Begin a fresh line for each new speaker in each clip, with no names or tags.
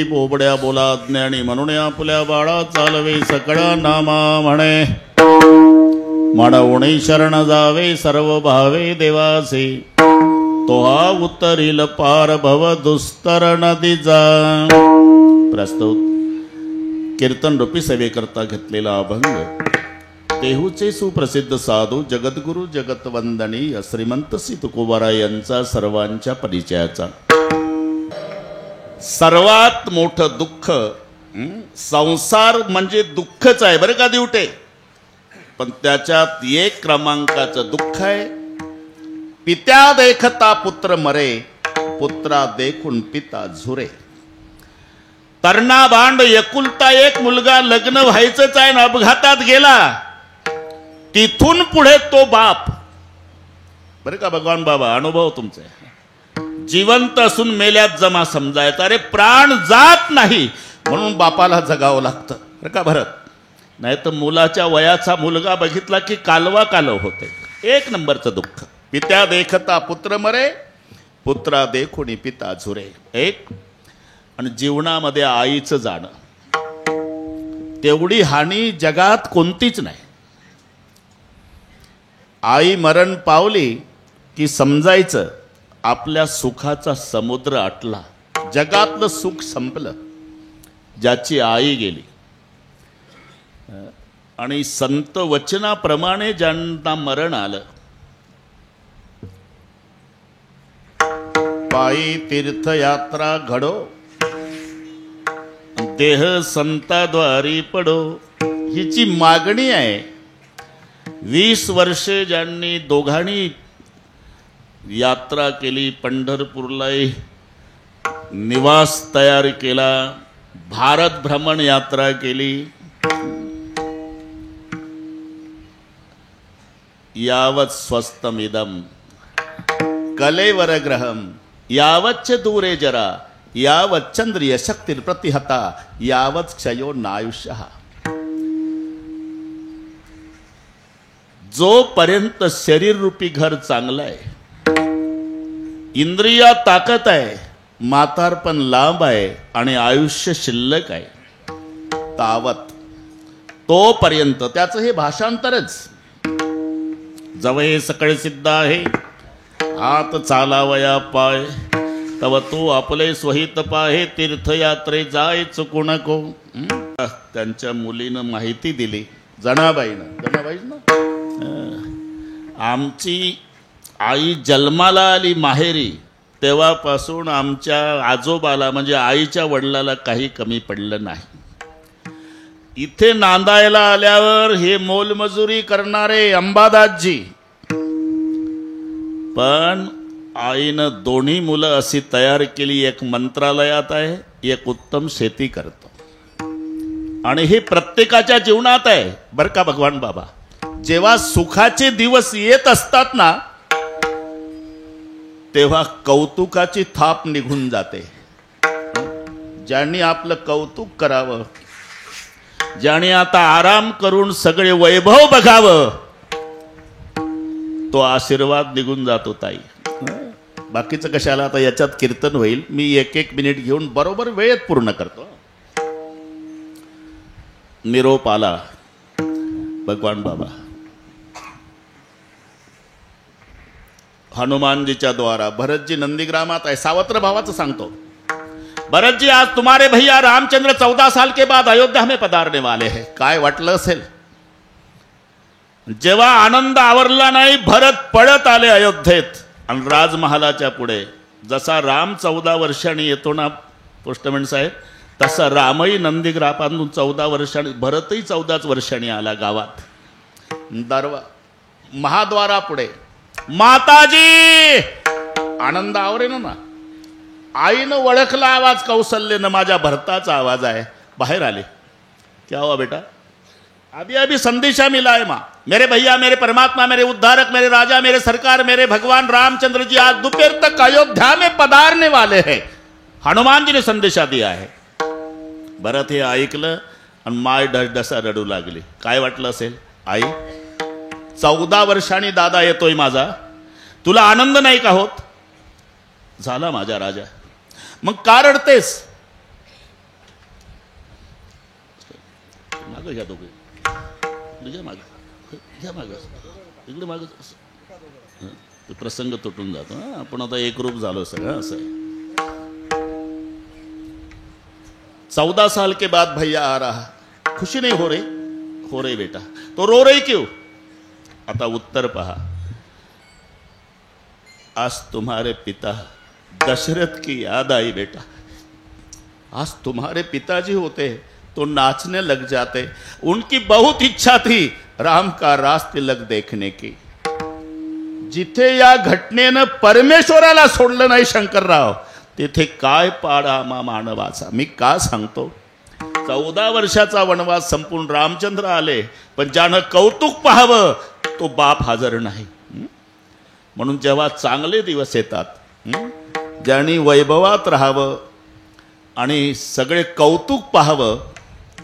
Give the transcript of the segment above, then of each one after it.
बोबड्या बोला ज्ञानी म्हणून आपल्या बाळा चालवे सकळा नामा म्हणे म्हणून शरण जावे सर्व भावे देवासे तो हा उत्तरील पार भव दुस्तर नदीचा। प्रस्तुत कीर्तन रूपी सेवेकरता घेतलेला अभंग देहूचे सुप्रसिद्ध साधू जगद्गुरु जगतवंदनीय श्रीमंत श्री तुकोबाराय यांचा सर्वांच्या परिचयाचा। सर्वात मोठं दुःख संसार म्हणजे दुःखच आहे बरं का दिवटे, पण त्याच्यात एक क्रमांकाचं दुःख आहे, पित्या देखता पुत्र मरे पुत्रा देखून पिता झुरे। तरणा भांड एकुलता एक मुलगा लग्न व्हायचंच आहे ना अपघातात गेला, तिथून पुढे तो बाप बरं का भगवान बाबा अनुभव तुमचे, जिवंत असून मेल्यात जमा समजायचा, अरे प्राण जात नाही म्हणून बापाला जगावं लागतं बरं का भरत, नाही तर मुलाच्या वयाचा मुलगा बघितला की कालवा कालव होते। एक नंबरचं दुःख, पित्या देखता पुत्र मरे पुत्रा देखुनी पिता झुरे। एक आणि जीवनामध्ये आईचं जाणं, तेवढी हानी जगात कोणतीच नाही। आई मरण पावली की समजायचं आपल्या सुखाचा समुद्र आटला, जगातलं सुख संपलं, ज्याची आई गेली। आणि संत वचनाप्रमाणे ज्यांना मरण आलं, पायी तीर्थयात्रा घडो देह संताद्वारी पडो, हिची मागणी आहे। 20 वर्षे ज्यांनी दोघांनी यात्रा केली, पंढरपूरला निवास तयार केला, भारत भ्रमण यात्रा केली, यावत् स्वस्तमिदम कलेवर ग्रहम यावच्च दूरे जरा यावच्चंद्रिय शक्ती प्रतिहता यावत् क्षयो नायुष्यः। जोपर्यंत शरीर रूपी घर चांगलं आहे, इंद्रिया ताकद आहे, म्हातारपण लांब आहे आणि आयुष्य शिल्लक आहे, तावत तोपर्यंत त्याचं हे भाषांतरच। जवळे सकळ सिद्ध आहे हात चालावया पाय, तव तू आपले स्वहित पाहे तीर्थयात्रे जाय चुकू नको। त्यांच्या मुलीनं माहिती दिली, जनाबाईनं आमची आई जन्माला आली माहेरी तेव्हापासून आमच्या आजोबाला म्हणजे आईच्या वडिलाला काही कमी पडलं नाही। इथे नांदायला आल्यावर हे मोलमजुरी करणारे अंबादासजी, पण आईनं दोन्ही मुलं अशी तयार केली, एक मंत्रालयात आहे, एक उत्तम शेती करतो। आणि हे प्रत्येकाच्या जीवनात आहे बरं का भगवान बाबा। जेव्हा सुखाचे दिवस येत असतात ना, तेव्हा कौतुकाची थाप निघून जाते। ज्यांनी आपलं कौतुक करावं, ज्याने आता आराम करून सगळे वैभव बघावं, तो आशीर्वाद निघून जातो ताई। बाकीचं कशाला, आता याच्यात कीर्तन होईल, मी 1-1 मिनिट घेऊन बरोबर वेळेत पूर्ण करतो। निरोप आला भगवान बाबा हनुमानजीच्या द्वारा। भरतजी नंदीग्रामात आहे, सावत्र भावाचं सांगतो, भरत जी आज तुम्हारे भैया रामचंद्र 14 साल के बाद अयोध्या में पधारने वाले हैं। काय वाटलं असेल, जेव्हा आनंद आवरला नाही, भरत पळत आले अयोध्येत आणि राजमहालाच्या पुढे। जसा राम 14 वर्षांनी येतो ना पोस्टमॅन साहेब, तसा रामही नंदीग्रामातून 14 वर्षांनी, भरतही 14 वर्षांनी आला गावात। महाद्वारा पुढे माताजी आनंद आवरेन ना, आईनं ओळखला आवाज कौशल्यनं, माझ्या भरताचा आवाज आहे। बाहेर आले, क्या हुआ बेटा? अभी अभी संदेशा मिला है माँ, मेरे भैया, मेरे परमात्मा, मेरे उद्धारक, मेरे राजा, मेरे सरकार, मेरे भगवान रामचंद्र जी आज दोपहर तक अयोध्या में पधारने वाले हैं। हनुमान जी ने संदेशा दिया है। भरत हे ऐकलं आणि माय ढसढसा रडू लागली। काय वाटलं असेल, आई 14 वर्षांनी दादा येतोय माझा, तुला आनंद नाही का होत? झाला माझा राजा, मग का रडतेस? मागं घ्या दोघे, घ्या मागं, घ्या मागं, इकडे मागं. तो प्रसंग तुटून जातो. आपण आता एकरूप झालो सगळं. असं आहे. 14 साल के बाद भैया आ रहा, खुशी नहीं हो रही बेटा, तो रो रही क्यों? आता उत्तर पहा. आज तुम्हारे पिता दशरथ की याद आई बेटा. आज तुम्हारे पिताजी होते तो नाचने लग जाते. उनकी बहुत इच्छा थी राम का रास तिलक देखने की. जिथे या घटनेनं परमेश्वराला सोडलं नाही शंकरराव, तिथे काय पाडा मानवाचा. मी का सांगतो? 14 वर्षाचा वनवास संपून रामचंद्र आले, पण ज्यानं कौतुक पाहावं तो बाप हजर नाही. म्हणून जेव्हा चांगले दिवस येतात, ज्यांनी वैभवात राहावं आणि सगळे कौतुक पाहावं,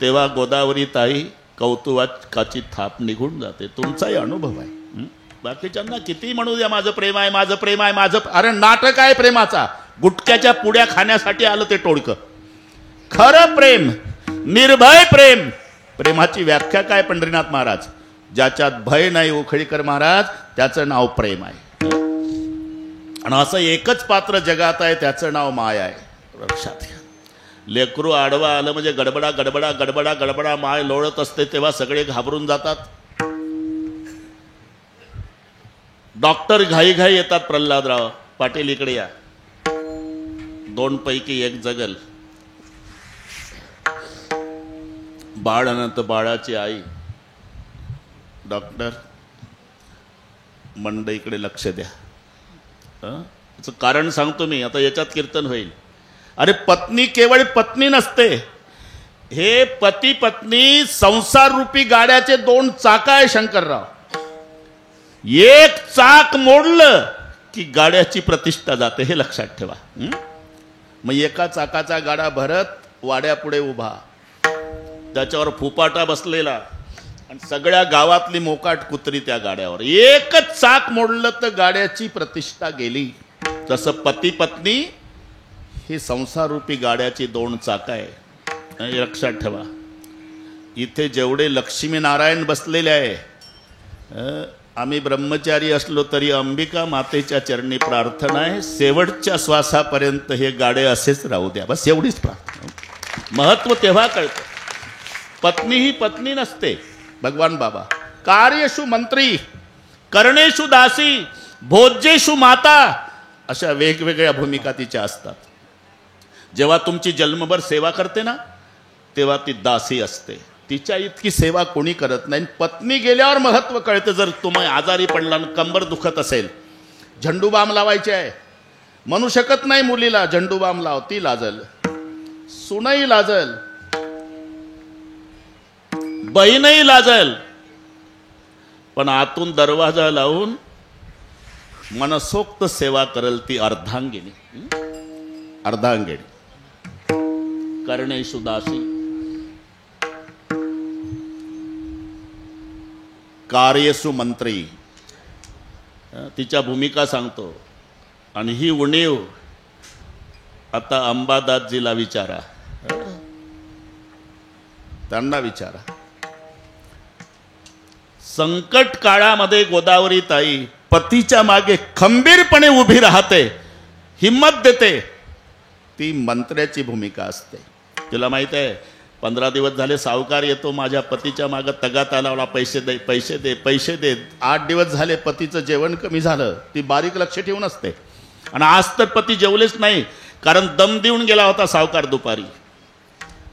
तेव्हा गोदावरी ताई कौतुकाची थाप निघून जाते. तुमचाही अनुभव आहे. बाकीच्यांना किती म्हणू द्या माझं प्रेम आहे, माझं प्रेम आहे, माझं. अरे नाटक आहे प्रेमाचा. गुटक्याच्या पुड्या खाण्यासाठी आलं ते टोळकं. खरं प्रेम, निर्भय प्रेम. प्रेमाची व्याख्या काय पंढरीनाथ महाराज? ज्याच्यात भय नाही उखळीकर महाराज, त्याचं नाव प्रेम आहे. आणि असं एकच पात्र जगात आहे, त्याचं नाव माया आहे. लक्षात घ्या. लेकरू आडवा आलं म्हणजे गडबडा गडबडा गडबडा गडबडा माय लोळत असते, तेव्हा सगळे घाबरून जातात. डॉक्टर घाई घाई येतात. प्रल्हादराव पाटील इकडे या. 2 पैकी 1 जगल. बाळ अनंत, बाळाची आई. डॉक्टर मंडईकडे लक्ष द्या. याचं कारण सांगतो मी, आता याच्यात कीर्तन होईल. अरे पत्नी केवळ पत्नी नसते. हे पती पत्नी संसार रूपी गाड्याचे 2 चाका आहे शंकरराव. एक चाक मोडलं की गाड्याची प्रतिष्ठा जाते, हे लक्षात ठेवा. मग एका चाकाचा गाडा भरत वाड्यापुढे उभा, त्याच्यावर फुपाटा बसलेला आणि सगळ्या गावातली मोकाट कुत्री त्या गाड्यावर. एकच चाक मोडलं तर गाड्याची प्रतिष्ठा गेली. तसं पती पत्नी ही संसार रूपी गाड्याची 2 चाका आहे, हे लक्षात ठेवा. इथे जेवढे लक्ष्मीनारायण बसलेले आहे, आम्ही ब्रह्मचारी असलो तरी अंबिका मातेच्या चरणी प्रार्थना आहे, शेवटच्या श्वासापर्यंत हे गाडे असेच राहू द्या. बस एवढीच प्रार्थना. महत्व तेव्हा कळतं. पत्नी ही पत्नी नसते. भगवान बाबा कार्येषु मंत्री, करणेषु दासी, भोज्येषु माता, अशा वेगवेगळ्या भूमिका तिच्या असतात. जेव्हा तुमची जन्मभर सेवा करते ना, तेव्हा ती दासी असते. तिच्या इतकी सेवा कोणी करत नाही. पत्नी गेल्यावर महत्व कळतं. जर तुम्ही आजारी पडला, कंबर दुखत असेल, झंडूबाम लावायचे आहे, म्हणू शकत नाही मुलीला झंडूबाम लाव, ती लाजल. सुनई लाजल, बहीणही लाजल, पण आतून दरवाजा लावून मनसोक्त सेवा करल ती अर्धांगिनी. अर्धांगिनी. करणेषु दासी, कार्येषु मंत्री. तिच्या भूमिका सांगतो. आणि ही उणीव आता अंबादासजीला विचारा, त्यांना विचारा. संकट काळामध्ये गोदावरी ताई पतीच्या मागे खंबीरपणे उभी राहते, हिम्मत देते. ती मंत्र्याची भूमिका असते. तुला माहित आहे, 15 दिवस झाले सावकार येतो माझ्या पतीच्या मागे तगाता लावला, पैसे दे पैसे दे पैसे दे. 8 दिवस झाले पतीचं जेवण कमी झालं, ती बारीक लक्ष ठेवून असते. आणि आज तर पती जेवलेच नाही, कारण दम देऊन गेला होता सावकार. दुपारी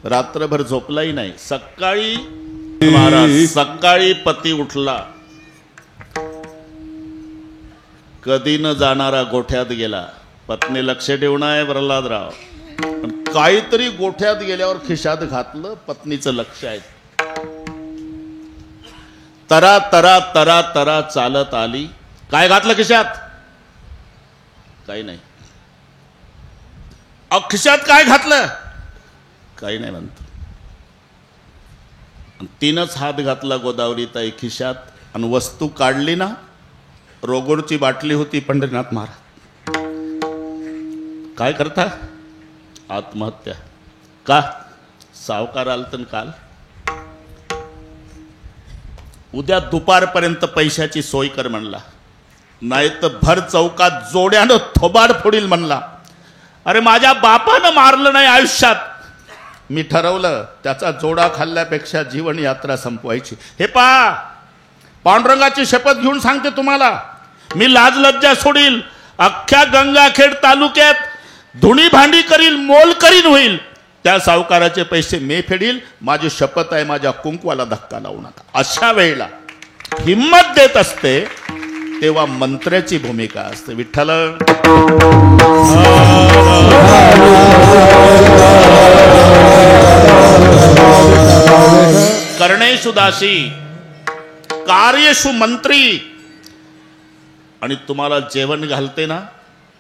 रात्रभर झोपलाही नाही. सकाळी महाराज, सकाळी पती उठला, कधी न जाणारा गोठ्यात गेला. पत्नी लक्ष ठेवून आहे प्रल्हादराव, पण काहीतरी गोठ्यात गेल्यावर खिशात घातलं. पत्नीचं लक्ष आहे. तरा तरा तरा तरा चालत आली. काय घातलं खिशात? काही नाही. खिशात काय घातलं? काही नाही म्हणतो. तीनच हात घातला गोदावरी ताई खिशात, आणि वस्तू काढली ना, रोगोरची बाटली होती. पंढरीनाथ महाराज काय करता? आत्महत्या. का? सावकार आलतन काल. उद्या दुपारपर्यंत पैशाची सोय कर म्हणला, नाही तर भर चौकात जोड्यानं थोबाड फोडील म्हणला. अरे माझ्या बापानं मारलं नाही आयुष्यात, मी ठरवलं त्याचा जोडा खाल्ल्यापेक्षा जीवन यात्रा संपवायची. हे पहा, पांडुरंगाची शपथ घेऊन सांगते तुम्हाला, मी लाज लज्जा सोडील, अख्ख्या गंगाखेड तालुक्यात धुणी भांडी करील, मोल करीन होईल, त्या सावकाराचे पैसे मी फेडील. माझी शपथ आहे, माझ्या कुंकवाला धक्का लावू नका. अशा वेळेला हिम्मत देत असते तेव्हा मंत्र्याची भूमिका असते. विठ्ठल कर्णेषु दासी कार्येषु मंत्री. आणि तुम्हाला जेवण घालते ना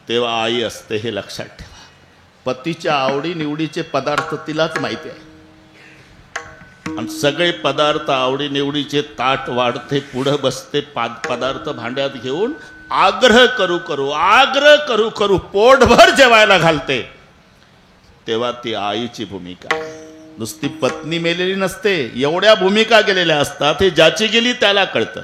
तेव्हा आई असते, हे लक्षात ठेवा. पतीच्या आवडी निवडीचे पदार्थ तिलाच माहिती आहे, आणि सगळे पदार्थ आवडी निवडीचे ताट वाढते, पुढे बसते, पदार्थ भांड्यात घेऊन आग्रह करू करू पोटभर जेवायला घालते. तेव्हा ती आईची भूमिका आहे. नुसती पत्नी मेलेली नसते, एवढ्या भूमिका गेलेल्या असतात, हे ज्याची गेली त्याला कळतं.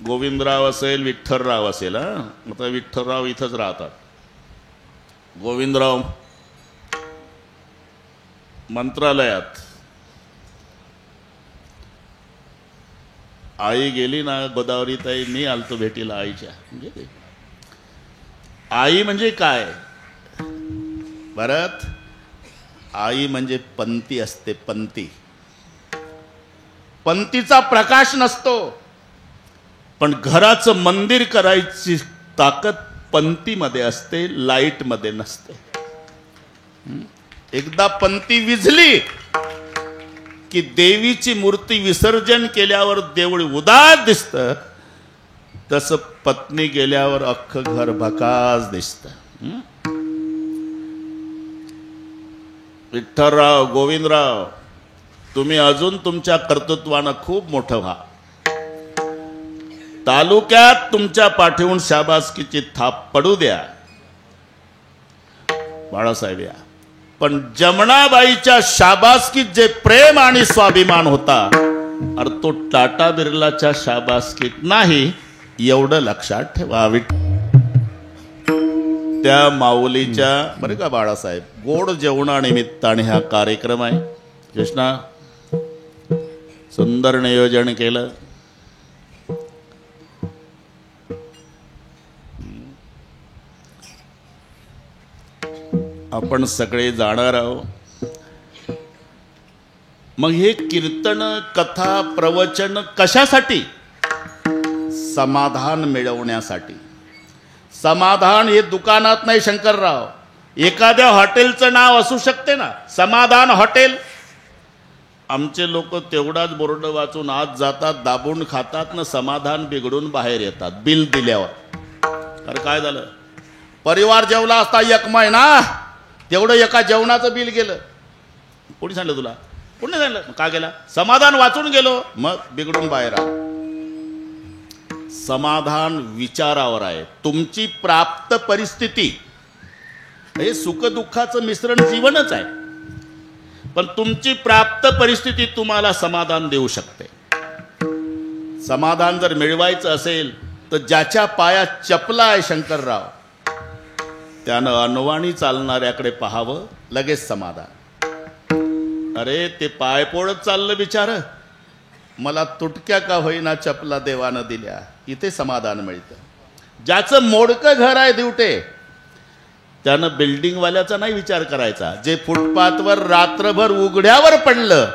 गोविंदराव असेल, विठ्ठलराव असेल, आता विठ्ठलराव इथंच राहतात. गोविंदराव मंत्रालयात, आई गेली ना गोदावरी ताई, मी आलतो भेटीला आईच्या. म्हणजे आई म्हणजे काय भरत, आई म्हणजे पंथी असते. पंथीचा प्रकाश नसतो, पण घराचं मंदिर करायची ताकद पंथीमध्ये असते, लाईट मध्ये नसते. एकदा पंथी विझली की देवीची मूर्ती विसर्जन केल्यावर देऊळ उदास दिसतं, तसं पत्नी गेल्यावर अख्खं घर भकास दिसतं. विठ्ठलराव, गोविंदराव, तुम्ही अजून तुमच्या कर्तृत्वानं खूप मोठं व्हा. तालुक्यात तुमच्या पाठीहून शाबासकीची थाप पडू द्या बाळासाहेब या. पण जमनाबाईच्या शाबासकीत जे प्रेम आणि स्वाभिमान होता, अरे तो टाटा बिर्लाच्या शाबासकीत नाही, एवढं लक्षात ठेवा. त्या माऊलीच्या बरं का बाळासाहेब, गोड जेवणानिमित्ताने हा कार्यक्रम आहे. कृष्णा, सुंदर नियोजन केलं. आपण सगळे जाणार आहोत. मग हे कीर्तन, कथा, प्रवचन कशासाठी? समाधान मिळवण्यासाठी. समाधान हे दुकानात नाही शंकरराव, एखाद्या हॉटेलचं नाव असू शकते ना, समाधान हॉटेल. आमचे लोक तेवढाच बोर्ड वाचून आत जातात, दाबून खातात ना, समाधान बिघडून बाहेर येतात बिल दिल्यावर. अरे काय झालं, परिवार जेवला असता 1 महिना, तेवढं एका जेवणाचं बिल गेलं. कोणी सांगितलं तुला? कोणी सांगितलं? का गेला? समाधान वाचून गेलो, मग बिघडून बाहेर आलो. समाधान विचारावर आहे. तुमची प्राप्त परिस्थिती हे सुखदुःखाचं मिश्रण जीवनच आहे, पण तुमची प्राप्त परिस्थिती तुम्हाला समाधान देऊ शकते. समाधान जर मिळवायचं असेल तर ज्याच्या पायात चपला आहे शंकरराव, त्यानं अनवाणी चालणाऱ्याकडे पाहावं, लगेच समाधान. अरे ते पाय पोळत चाललं बिचार, मला तुटक्या का होईना चपला देवानं दिल्या, इथे समाधान मिळतं. ज्याचं मोडकं घर आहे दिवटे, त्यानं बिल्डिंगवाल्याचा नाही विचार करायचा. जे फुटपाथवर रात्रभर उघड्यावर पडलं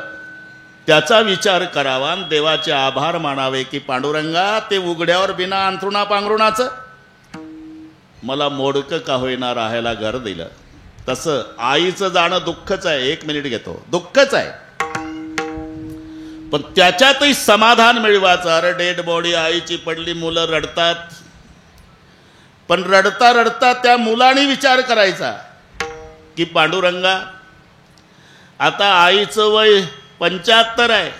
त्याचा विचार करावा, देवाचे आभार मानावे की पांडुरंगा, ते उघड्यावर बिना अंथरुणा पांघरुणाचं मला मोडकं का होईना राहायला घर दिलं. तसं आईचं जाणं दुःखच आहे. 1 मिनिट घेतो, दुःखच आहे, पण त्याच्यातही समाधान मिळवायचं. अरे डेड बॉडी आईची पडली, मुलं रडतात, पण रडता रडता त्या मुलाने विचार करायचा की पांडुरंगा, आता आईचं वय 75 आहे,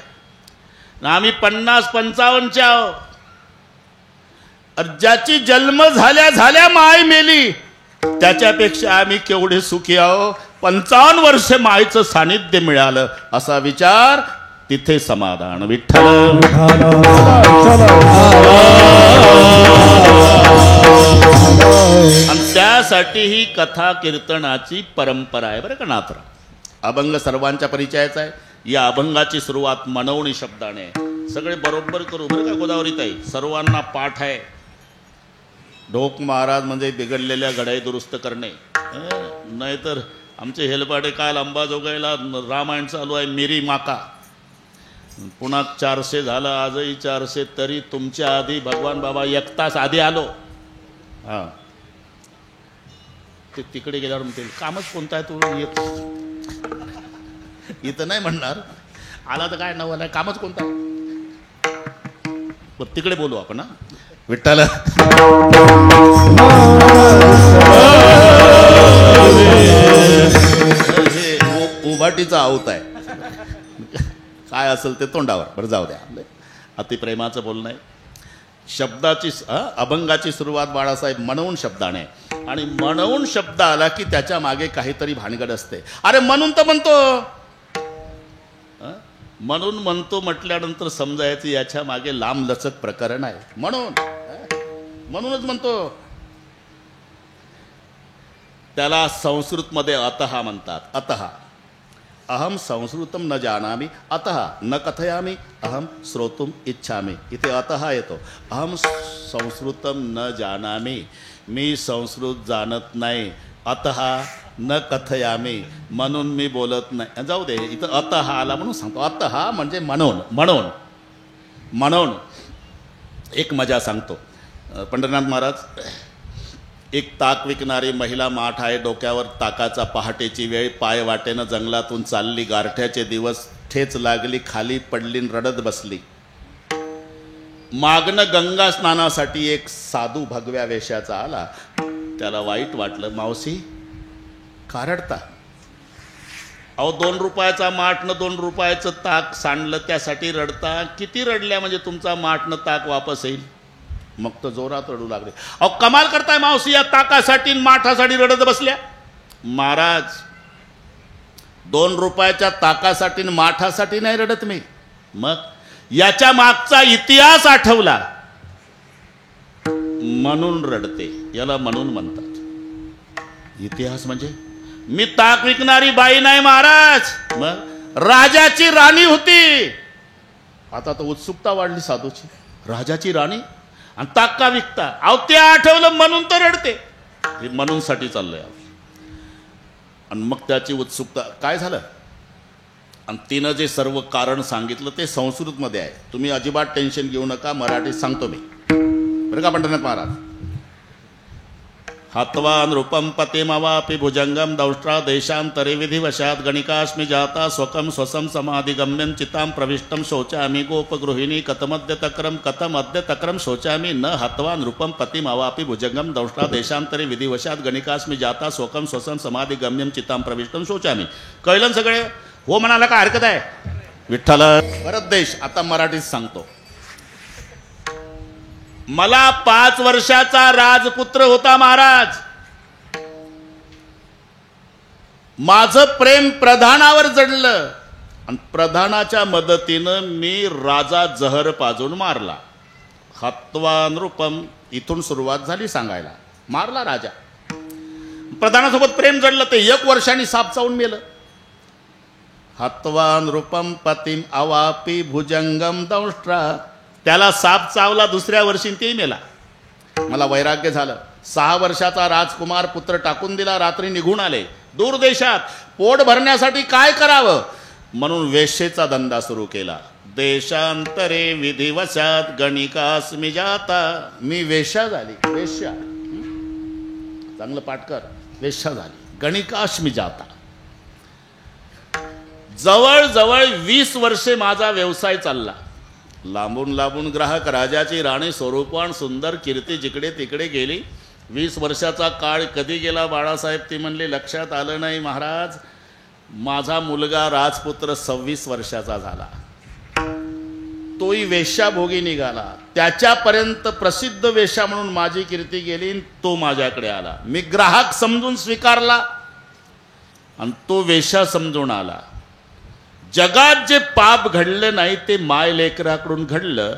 आम्ही 50-55 आहोत. ज्याची जन्म झाल्या झाल्या माय मेली, त्याच्यापेक्षा आम्ही केवढे सुखी आहो. 55 वर्ष मायचं सानिध्य मिळालं, असा विचार तिथे समाधान. विठ्ठल आणि त्यासाठी ही कथा कीर्तनाची परंपरा आहे बरं का नाथरा. अभंग सर्वांच्या परिचयाचा आहे. या अभंगाची सुरुवात मनवणी शब्दाने आहे. सगळे बरोबर करू बरं का गोदावरीताई, सर्वांना पाठ आहे. ढोक महाराज म्हणजे बिघडलेल्या घड्याळी दुरुस्त करणे. नाहीतर आमचे हेलपाटे काल अंबाजोगाईला रामायण चालू आहे मिरी माका, पुन्हा 400 झालं, आजही 400. तरी तुमच्या आधी भगवान बाबा 1 तास आधी आलो. हां ते तिकडे गेल्यावर म्हणते कामच कोणतं आहे तू येत इथं नाही म्हणणार. आला तर काय नवल आहे, कामच कोणतं आहे तिकडे बोलू आपण. विठ्ठल हे उभाटीचा आवत आहे. काय असेल ते तोंडावर. बरं जाऊ द्या. अतिप्रेमाचं बोलणं आहे. शब्दाची अभंगाची सुरुवात बाळासाहेब म्हणून शब्दाने. आणि म्हणून शब्द आला की त्याच्या मागे काहीतरी भानगड असते. अरे म्हणून तर म्हणतो, म्हणून म्हणतो म्हटल्यानंतर समजायचं याच्या मागे लांब लचक प्रकरण आहे. म्हणूनच म्हणतो. त्याला संस्कृतमध्ये अतः म्हणतात. अतः अहम संस्कृतम न जानामि अतः न कथयामि अहम श्रोतुम इच्छामि. इथे अतः येतो. अहम संस्कृतम न जानामि, मी संस्कृत जाणत नाही. अतः न कथयामि, म्हणून मी बोलत नाही. जाऊ दे, इथं अतः आला म्हणून सांगतो. अतः म्हणजे म्हणून. म्हणून म्हणून एक मजा सांगतो. पंढरीनाथ महाराज, एक ताक विकणारी महिला माठ आहे. डोक्यावर ताकाचा. पहाटेची वेळ. पाय वाटेनं जंगलातून चालली. गारठ्याचे दिवस. ठेच लागली. खाली पडली, रडत बसली. मागणं गंगा स्नानासाठी एक साधू भगव्या वेशाचा आला. त्याला वाईट वाटलं. मावशी का रडता? अहो 2 रुपयाचा माठनं 2 रुपयाचं ताक सांडलं त्यासाठी रडता? किती रडल्या म्हणजे तुमचा माठनं ताक वापस येईल? मग तर जोरात रडू लागले. अहो कमाल करताय मावशी, या ताकासाठी माठासाठी रडत बसल्या. महाराज 2 रुपयाच्या ताकासाठी माठासाठी नाही रडत मी. मग याच्या मागचा इतिहास आठवला म्हणून रडते. याला म्हणून म्हणतात. इतिहास म्हणजे मी ताक विकणारी बाई नाही महाराज, मग राजाची राणी होती. आता तर उत्सुकता वाढली साधूची. राजाची राणी आणि ताक का विकता? अहो ते आठवलं म्हणून तर रडते. हे म्हणून साठी चाललंय. आणि मग त्याची उत्सुकता काय झालं. आणि तिनं जे सर्व कारण सांगितलं ते संस्कृतमध्ये आहे. तुम्ही अजिबात टेन्शन घेऊ नका, मराठीत सांगतो मी बरं का पंढरीनाथ महाराज. हत्वान रूपम पतिमवापि भुजंगम दौष्ट्रा देशांतरे विधिवशात गणिकास्मि जाता स्वकम स्वसम समाधिगम्यं चितां प्रविष्टं शोचामि गोपगृहिणी कथमद्य तक्रम शोचामि न हत्वान रूपम पतिमवापि भुजंगम दौष्ट्रा देशांतरे विधिवशात गणिकास्मि जाता स्वकम स्वसम समाधिगम्यं चितां प्रविष्टं शोचामि. कळलं सगळे? हो म्हणाला का हरकत आहे? विठ्ठल भरत देश. आता मराठीत सांगतो. मला 5 वर्षाचा राजपुत्र होता महाराज. माझं प्रेम प्रधानावर जडलं आणि प्रधानाच्या मदतीनं मी राजा जहर पाजून मारला. हत्वान रूपम इथून सुरुवात झाली सांगायला. मारला राजा. प्रधानासोबत प्रेम जडलं, ते 1 वर्षांनी साप चावून मेलं. हत्वान रूपम पतिम अवापी भुजंगम दंष्ट्रा. त्याला साप चावला, दुसऱ्या वर्षी तेही मेला. मला वैराग्य झालं. 6 वर्षाचा राजकुमार पुत्र टाकून दिला. रात्री निघून आले दूर देशात. पोट भरण्यासाठी काय करावं म्हणून वेश्येचा धंदा सुरू केला. देशांतरे विधिवशात गणिकास्मि जाता. मी वेश्या झाली. वेश्या, चांगलं पाठ कर. वेश्या झाली. गणिकास्मि जाता. जवळजवळ 20 वर्षे माझा व्यवसाय चालला. लांबून लांबून ग्राहक. राजाची राणी स्वरूपान सुंदर. कीर्ती जिकडे तिकडे गेली. 20 वर्षाचा काळ कधी गेला बाळासाहेब ती म्हणले लक्षात आलं नाही महाराज. माझा मुलगा राजपुत्र 26 वर्षाचा झाला. तोही वेश्याभोगी निघाला. त्याच्यापर्यंत प्रसिद्ध वेश्या म्हणून माझी कीर्ती गेली. तो माझ्याकडे आला. मी ग्राहक समजून स्वीकारला आणि तो वेश्या समजून आला. जगात जे पाप घडलं नाही ते माय लेकराकडून घडलं.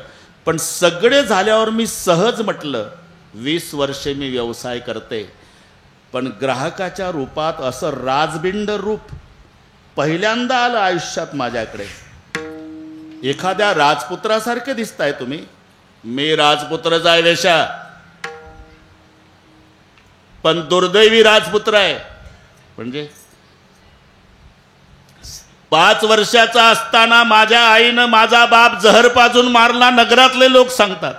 पण सगळे झाल्यावर मी सहज म्हटलं 20 वर्षे मी व्यवसाय करते, पण ग्राहकाच्या रूपात असं राजबिंड रूप पहिल्यांदा आलं आयुष्यात माझ्याकडे. एखाद्या राजपुत्रासारखे दिसताय तुम्ही. मी राजपुत्रच आहे वेशा, पण दुर्दैवी राजपुत्र आहे. म्हणजे 5 वर्षाचा असताना माझ्या आईनं माझा बाप जहर पाजून मारला, नगरातले लोक सांगतात.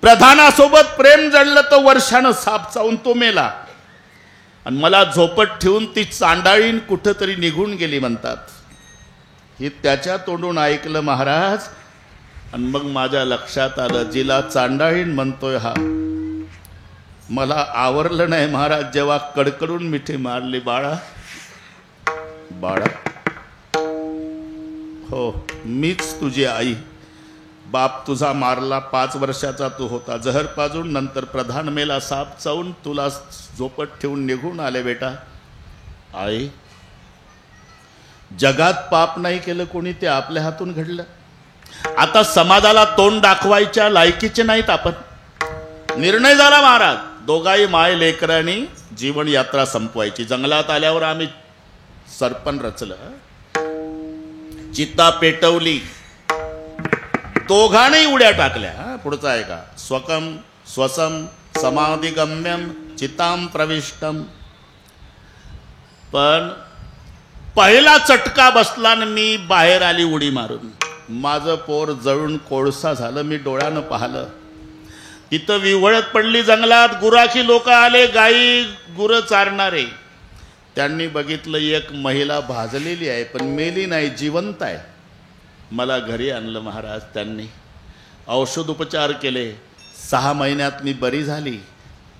प्रधानासोबत प्रेम जडलं तर वर्षानं साप चावून तो मेला, आणि मला झोपट ठेवून ती चांडाळीन कुठंतरी निघून गेली म्हणतात. हे त्याच्या तोंडून ऐकलं महाराज, आणि मग माझ्या लक्षात आलं जिला चांडाळीन म्हणतोय हा, मला आवरलं नाही महाराज जेव्हा कडकडून मिठी मारली. बाळा बाळा, हो मीच तुझी आई. बाप तुझा मारला, 5 वर्षाचा तू होता, जहर पाजून, नंतर प्रधान मेला साप चावून, तुला झोपट ठेवून निघून आले बेटा. आई, जगात पाप नाही केलं कोणी, ते आपल्या हातून घडलं. आता समाजाला तोंड दाखवायच्या लायकीचे नाहीत आपण. निर्णय झाला महाराज, दोघाही माय लेकरांनी जीवन यात्रा संपवायची. जंगलात आल्यावर आम्ही सरपण रचलं, चिता पेटवली, दोघांनी उड्या टाकल्या. पुढचा आहे का, स्वकम स्वसम समाधिगम्यम चिताम प्रविष्टम. पण पहिला चटका बसला आणि मी बाहेर आली उडी मारून. माझं पोर जळून कोळसा झालं. मी डोळ्यानं पाहिलं, तिथं विव्हळत पडली जंगलात. गुराखी लोक आले, गाई गुरं चारणारे. त्यांनी बघितलं एक महिला भाजलेली आहे, पण मेली नाही, जिवंत आहे. मला घरी आणलं महाराज. त्यांनी औषधोपचार केले. 6 महिन्यात मी बरी झाली.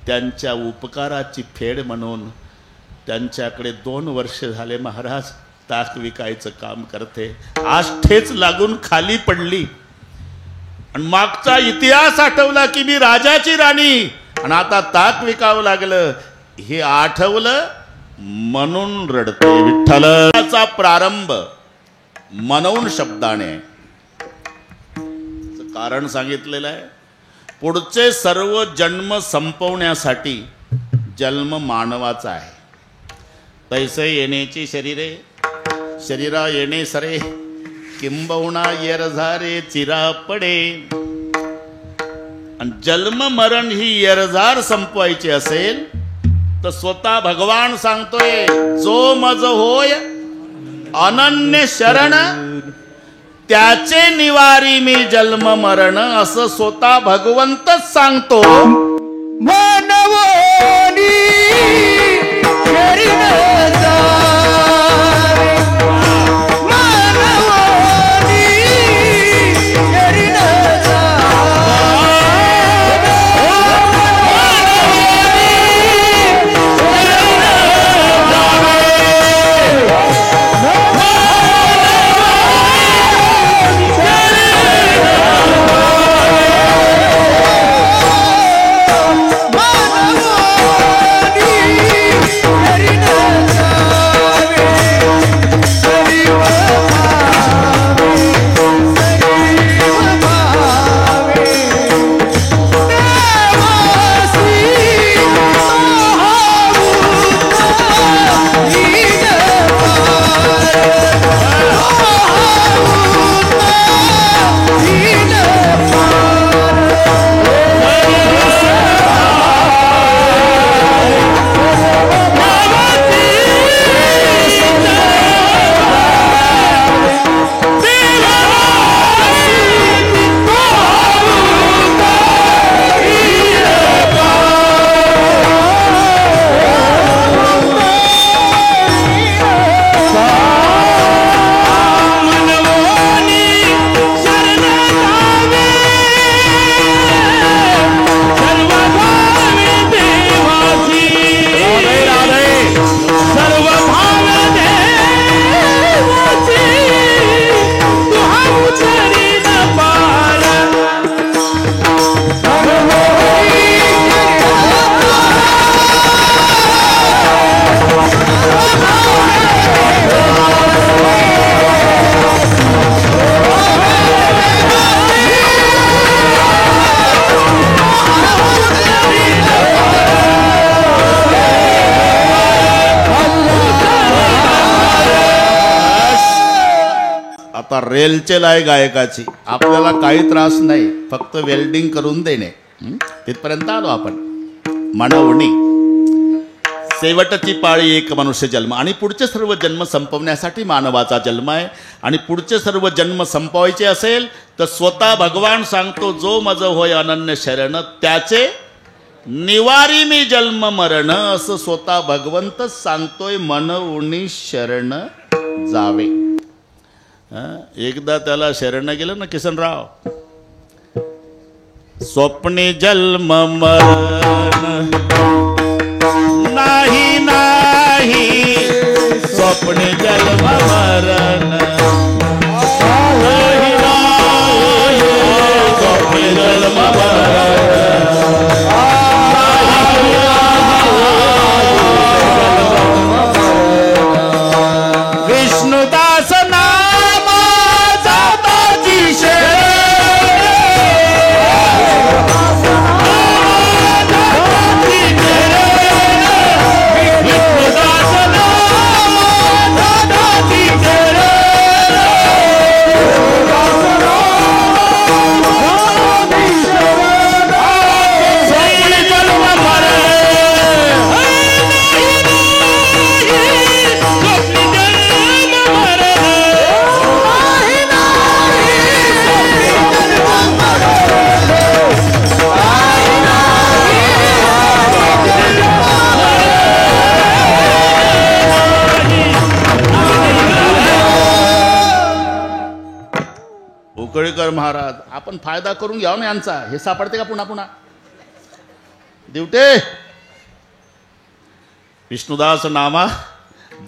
त्यांच्या उपकाराची फेड म्हणून त्यांच्याकडे 2 वर्ष झाले महाराज ताक विकायचं काम करते. आज ठेच लागून खाली पडली, आणि मागचा इतिहास आठवला की मी राजाची राणी, आणि आता ताक विकावं लागलं. हे आठवलं म्हणून रडते. विठ्ठलाचा प्रारंभ मनवून शब्दाने कारण सांगितलेलं आहे. पुढचे सर्व जन्म संपवण्यासाठी जन्म मानवाचा आहे. तैसे येण्याची शरीरे, शरीरा येणे सरे, किंबहुना येरझारे चिरा पडे. आणि जन्म मरण ही येरझार संपवायची असेल तर स्वतः भगवान सांगतोय, जो मज होय अनन्य शरण, त्याचे निवारी मी जन्म मरण. असं स्वतः भगवंतच सांगतो.
मानवोनी शरीर जावे, मानवोनी शरीर जावे.
आता रेलचेल आहे गायकाची, आपल्याला काही त्रास नाही, फक्त वेल्डिंग करून देणे. तिथपर्यंत आलो आपण. म्हणवणी. शेवटची पाळी एक मनुष्य जन्म, आणि पुढचे सर्व जन्म संपवण्यासाठी मानवाचा जन्म आहे. आणि पुढचे सर्व जन्म संपवायचे असेल तर स्वतः भगवान सांगतो, जो मज होय अनन्य शरण त्याचे निवारी मी जन्म मरण, असं स्वतः भगवंतच सांगतोय. म्हणून शरण जावे. एकदा त्याला शरण गेलं ना किसनराव, स्वप्ने जन्म मरण नाही नाही, स्वप्ने जन्म मरण नाही नाही, स्वप्ने जन्म मरण
विष्णुदास नामा जाताची
उकळीकर महाराज, आपण फायदा करून घ्यावा ना यांचा. हे सापडते का पुन्हा पुन्हा? दिवटे. विष्णुदास नामा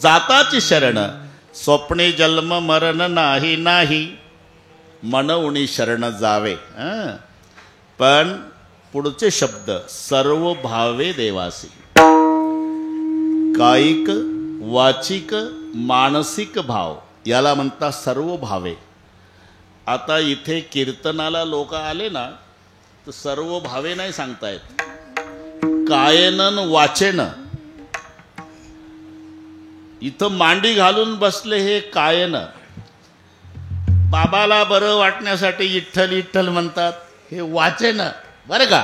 जाताची शरण, स्वप्ने जन्म मरण नाही नाही, म्हणून शरण जावे. पण पुढचे शब्द, सर्व भावे देवासी. कायिक, वाचिक, मानसिक भाव याला म्हणतात सर्व भावे. आता इथे कीर्तनाला लोक आले ना तर सर्व भावे नाही सांगतायत. कायेन वाचेन. इथं मांडी घालून बसले हे कायेन. बाबाला बरं वाटण्यासाठी विठ्ठल विठ्ठल म्हणतात, हे वाचेन बरं का.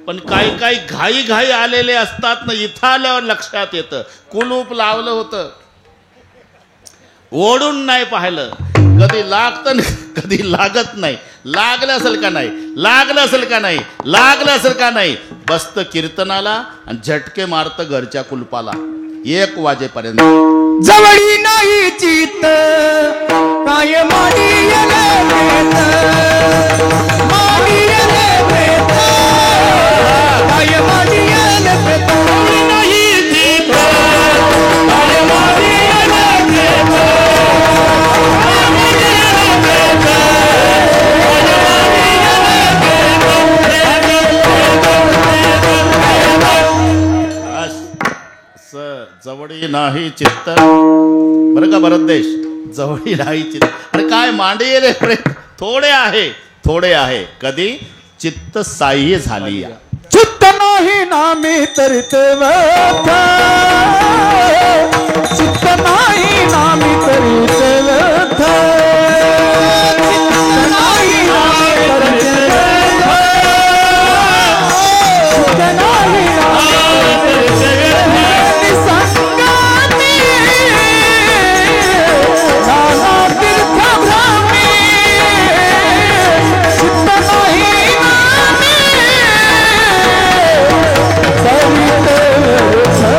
पण काही काही घाई घाई आलेले असतात ना, इथं आल्यावर लक्षात येतं कुलूप लावलं होतं, ओढून नाही पाहिलं, कधी लागतं कधी लागत नाही, लागलं असेल का नाही, लागलं असेल का नाही, लागलं असेल का नाही, बसतं कीर्तनाला आणि झटके मारतं घरच्या कुलपाला 1 वाजेपर्यंत.
जवळी नाही चित्त काय माडियले प्रेत, माडियले प्रेत, काय माडियले प्रेत. जवळी नाही चित्त काय माडियले प्रेत,
जवळी नाही चित्त. बरं का भरत देश, जवळी नाही चित्त. अरे काय मांडे रे प्रेत, थोडे आहे थोडे आहे. कधी चित्त साह्य झाली.
चित्त नाही नामी तरित व्यथा, चित्त नाही नामी तरित व्यथा, चित्त नाही नामी तरित व्यथा, चित्त नाही नामी तरित व्यथा. निसंगाती नाना तीर्थ भ्रामी, चित्त नाही नामी तरित व्यथा.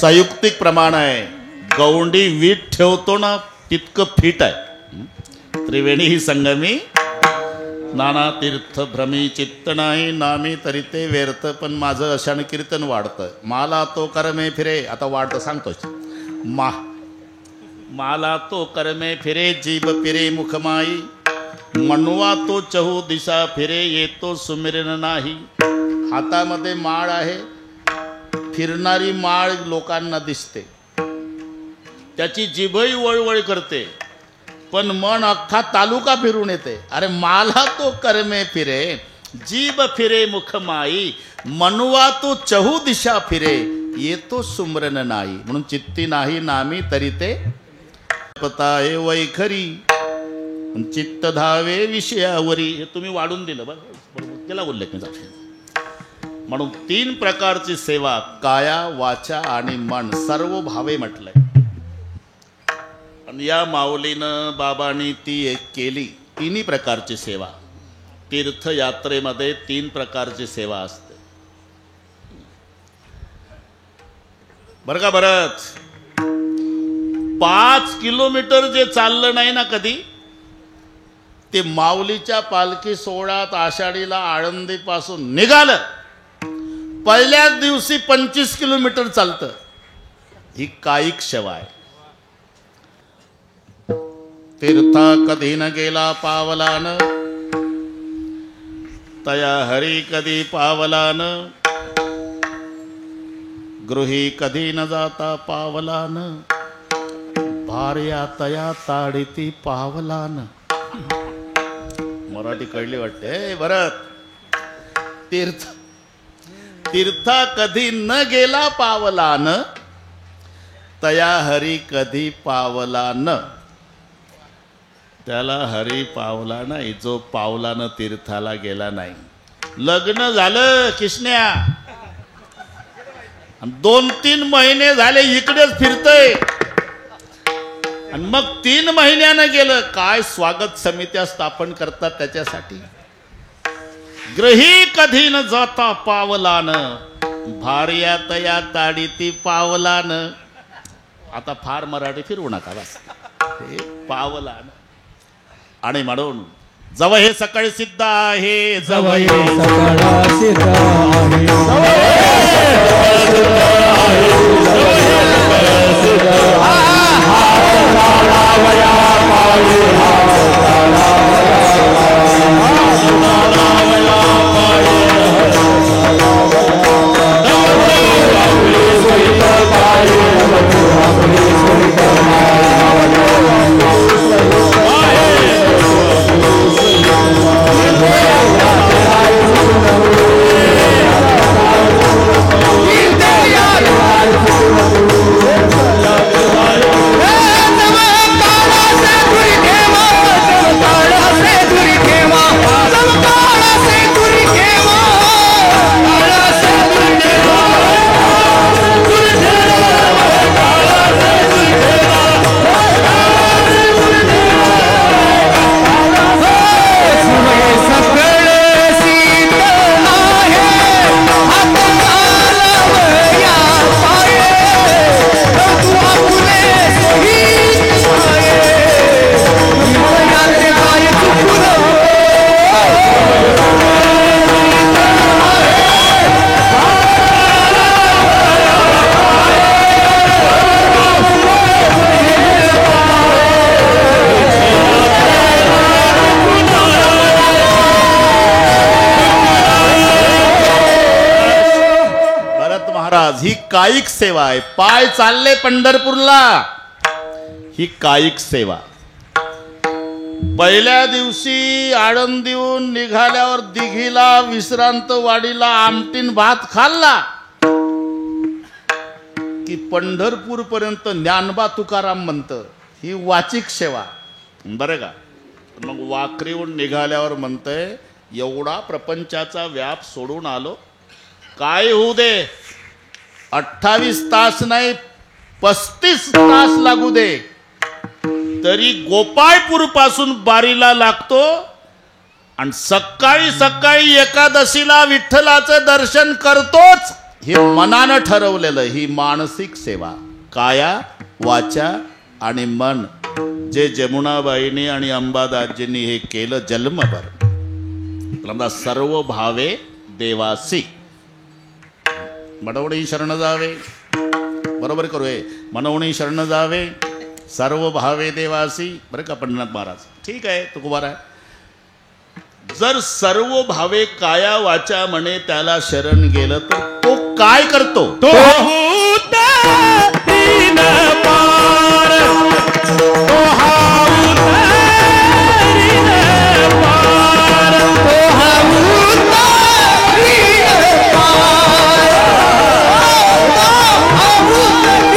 संयुक्तिक प्रमाण आहे. गौंडी वीट ठेवतो ना तितकं फिट आहे. त्रिवेणी ही संगमी नाना तीर्थ भ्रमी, चित्त नाही नामी तरी ते व्यर्थ. पण माझं अशानं कीर्तन वाढतं. माला तो करमे फिरे, आता वाढतं सांगतोच. माला तो करमे फिरे, जीभ फिरे मुखमाई, मनवा तो चहू दिशा फिरे, येतो सुमिरन नाही. हातामध्ये माळ आहे, फिरणारी माळ लोकांना दिसते, त्याची जिभही वळवळ करते, पण मन अख्खा तालुका फिरून येते. अरे मला तो कर्मे फिरे, जीभ फिरे मुखमाई, मनवा तो चहू दिशा फिरे, येतो सुमरन नाही. म्हणून चित्ती नाही नामी तरी ते पताये वैखरी, चित्त धावे विषयावरी. हे तुम्ही वाढून दिलं बरोबर, त्याला उल्लेख नाही. म्हणून 3 प्रकारची सेवा, काया वाचा आणि मन, सर्व भावे म्हटलंय. आणि या माऊलीनं बाबांनी ती एक केली. 3 प्रकारची सेवा. तीर्थयात्रेमध्ये 3 प्रकारची सेवा असते बरं का. बरंच 5 किलोमीटर जे चाललं नाही ना कधी, ते माऊलीच्या पालखी सोहळ्यात आषाढीला आळंदीपासून निघालं, पहिल्याच दिवशी 25 किलोमीटर चालतं. ही कायिक सेवा आहे. तीर्था कधी न गेला पावलान, तया हरी कधी पावलान, गृही कधी न जाता पावलान, भार्या तया ताडिती पावलान. मराठी कळली वाटते भरत. तीर्था कधी न गेला पावलान, तया हरी कधी पावलान. त्याला हरी पावला नाही जो पावलानं तीर्थाला गेला नाही. लग्न झालं किसन्या, 2-3 महिने झाले इकडेच फिरतय, आणि मग 3 महिन्यानं गेलं. काय स्वागत समित्या स्थापन करतात त्याच्यासाठी. ग्रही कधी न जाता पावलान, भार्या तया ताडिती पावलान. आता फार मराठी फिरवू नका बस, हे पावलान. आणि म्हणून जव हे सकाळी सिद्ध आहे, जव हे
सकाळ सिद्ध
ही कायिक सेवा आहे. पाय चालले पंढरपूरला, ही कायिक सेवा. पहिल्या दिवशी आळंदीहून निघाल्यावर दिघीला, विश्रांत वाडीला आमटीन भात खाल्ला की पंढरपूर पर्यंत ज्ञानबा तुकाराम म्हणतं. ही वाचिक सेवा बरं का. मग वाखरीहून निघाल्यावर म्हणतंय, एवढा प्रपंचाचा व्याप सोडून आलो, काय होऊ दे, 28 तास नाही 35 तास लागू दे, तरी गोपाळपूर पासून बारीला लागतो आणि सकाळी सकाळी एकादशीला विठ्ठलाचं दर्शन करतोच. हे मनानं ठरवलेलं, ही मानसिक सेवा. काया वाचा आणि मन, जे जमुनाबाईंनी आणि अंबादासजींनी हे केलं जन्मभर. सर्व भावे देवासी, मनवणी शरण जावे, बरोबर करू हे, मनवणी शरण जावे, सर्व भावे देवासी. बरं का पंढरनाथ महाराज, ठीक आहे तुकोबार आहे. जर सर्व भावे काया वाचा म्हणे त्याला शरण गेलं तर तो काय करतो?
तो उतरीन पार, तो हा उतरीन पार, तो हा उतरीन पार, तो हा उतरीन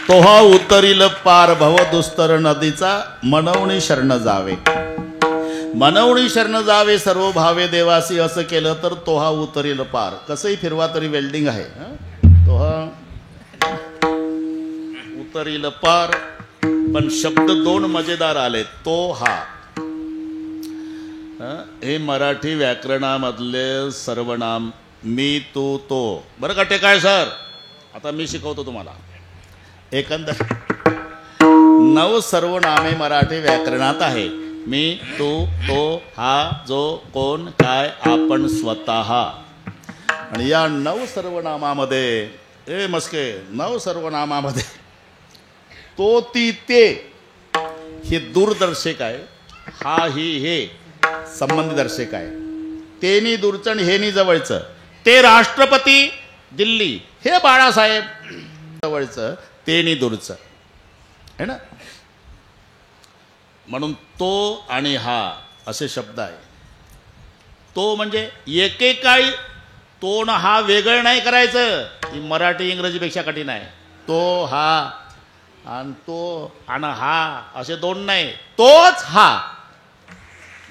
तो हा उतरील पार भवदुस्तर नदीचा मनवणी शरण जावे. मनवणी शरण जावे सर्व भावे देवासी असं केलं तर तो हा उतरील पार. कसंही फिरवा तरी वेल्डिंग आहे. तो हा उतरील पार, पण शब्द दोन मजेदार आले. तो हा हे मराठी व्याकरणामधले सर्वनाम मी तू तो. बरं का टेकाळे सर, आता मी शिकवतो तुम्हाला. एकंदर 9 सर्वनामे मराठी व्याकरणात आहे. मी, तू, तो, हा, जो, कोण, काय, आपण, स्वतः. आणि या 9 सर्वनामामध्ये मस्के 9 सर्वनामामध्ये तो, ती, ते हे दूरदर्शक आहे. हा, ही, हे संबंधदर्शक आहे. तेनी दूरचं आणि हेनी जवळचं. ते राष्ट्रपती दिल्ली, हे बाळासाहेब जवळचं, तेनी दूरचं आहे ना. म्हणून तो आणि हा असे शब्द आहे. तो म्हणजे एकेकाळी तो न हा वेगळं नाही करायचं. ही मराठी इंग्रजीपेक्षा कठीण आहे. तो हा आणि तो आणि हा असे दोन नाही, तोच हा.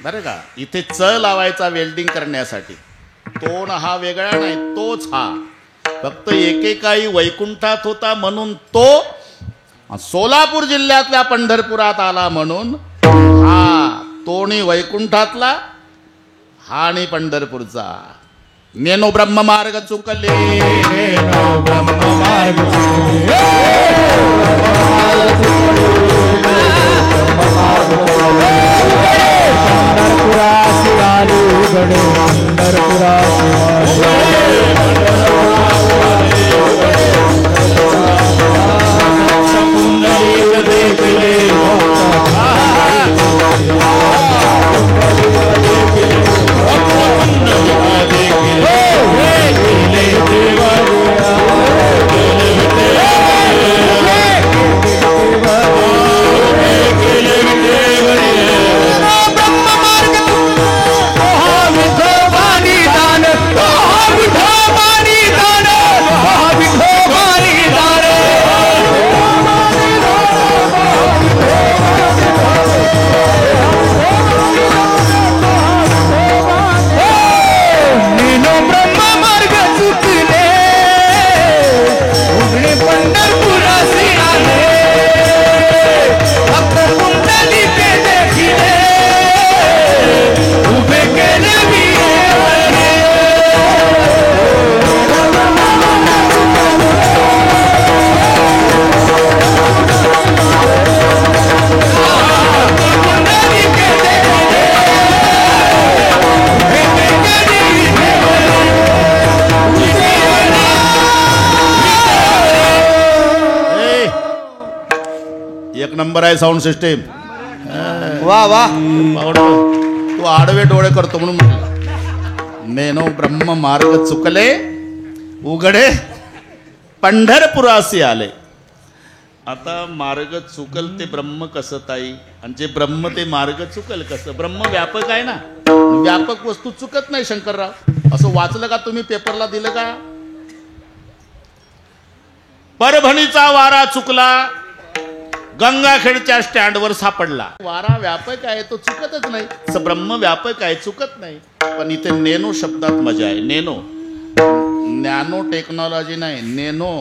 बरं का, इथे च लावायचा वेल्डिंग करण्यासाठी. तो न हा वेगळा नाही, तोच हा. फक्त एकेकाळी वैकुंठात होता म्हणून तो, सोलापूर जिल्ह्यातल्या पंढरपुरात आला म्हणून हा. तोणी वैकुंठातला, हा आणि पंढरपूरचा. नेनो ब्रह्म मार्ग चुकले, नेनो ब्रह्म मार्ग
पंढरपुरासी आली उघडे, पंढरपुरासी
नंबर आहे साऊंड सिस्टीम.
वा वा.
तू आडवे डोळे करतो म्हणून म्हटलं. नेनो ब्रह्म मार्ग चुकले उघडे पंढरपुरासी आले. आता मार्ग चुकल ते ब्रह्म कसं ताई, आणि जे ब्रह्म ते मार्ग चुकल कसं? ब्रह्म व्यापक आहे ना, व्यापक वस्तू चुकत नाही शंकरराव. असं वाचलं का तुम्ही, पेपरला दिलं का? परभणीचा वारा चुकला, गंगाखेडच्या स्टँडवर सापडला. वारा व्यापक आहे, तो चुकतच नाही. ब्रह्म व्यापक आहे, चुकत नाही. पण इथे नेनो शब्दात मजा आहे. नेनो, नॅनो टेक्नॉलॉजी नाही, नेनो.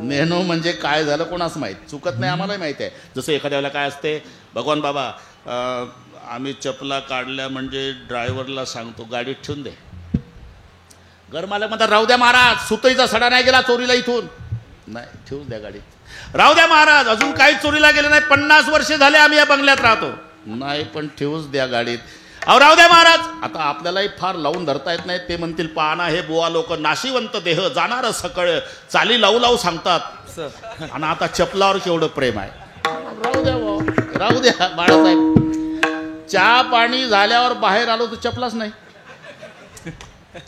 नेनो म्हणजे काय झालं कोणास माहीत, चुकत नाही, आम्हालाही माहिती आहे. जसं एखाद्या वेळेला काय असते, भगवान बाबा आम्ही चपला काढल्या म्हणजे ड्रायव्हरला सांगतो गाडीत ठेवून दे. घरमालक म्हणतात राहू द्या महाराज, सुतईचा सडा नाही गेला चोरीला इथून. नाही, ठेवून द्या गाडीत. राहू द्या महाराज, अजून काही चोरीला गेले नाही, 50 वर्षे झाले आम्ही या बंगल्यात राहतो. नाही, पण ठेवूच द्या गाडीत. अहो राहू द्या महाराज. आता आपल्यालाही फार लावून धरता येत नाही. ते म्हणतील पाहणा हे बुवा लोक नाशिवंत देह जाणार सकळ चाली लावू लावू सांगतात. आणि आता चपलावर केवढं प्रेम आहे. राहू द्या बुवा, राहू द्या बाळासाहेब. चहा पाणी झाल्यावर बाहेर आलो तर चपलाच नाही.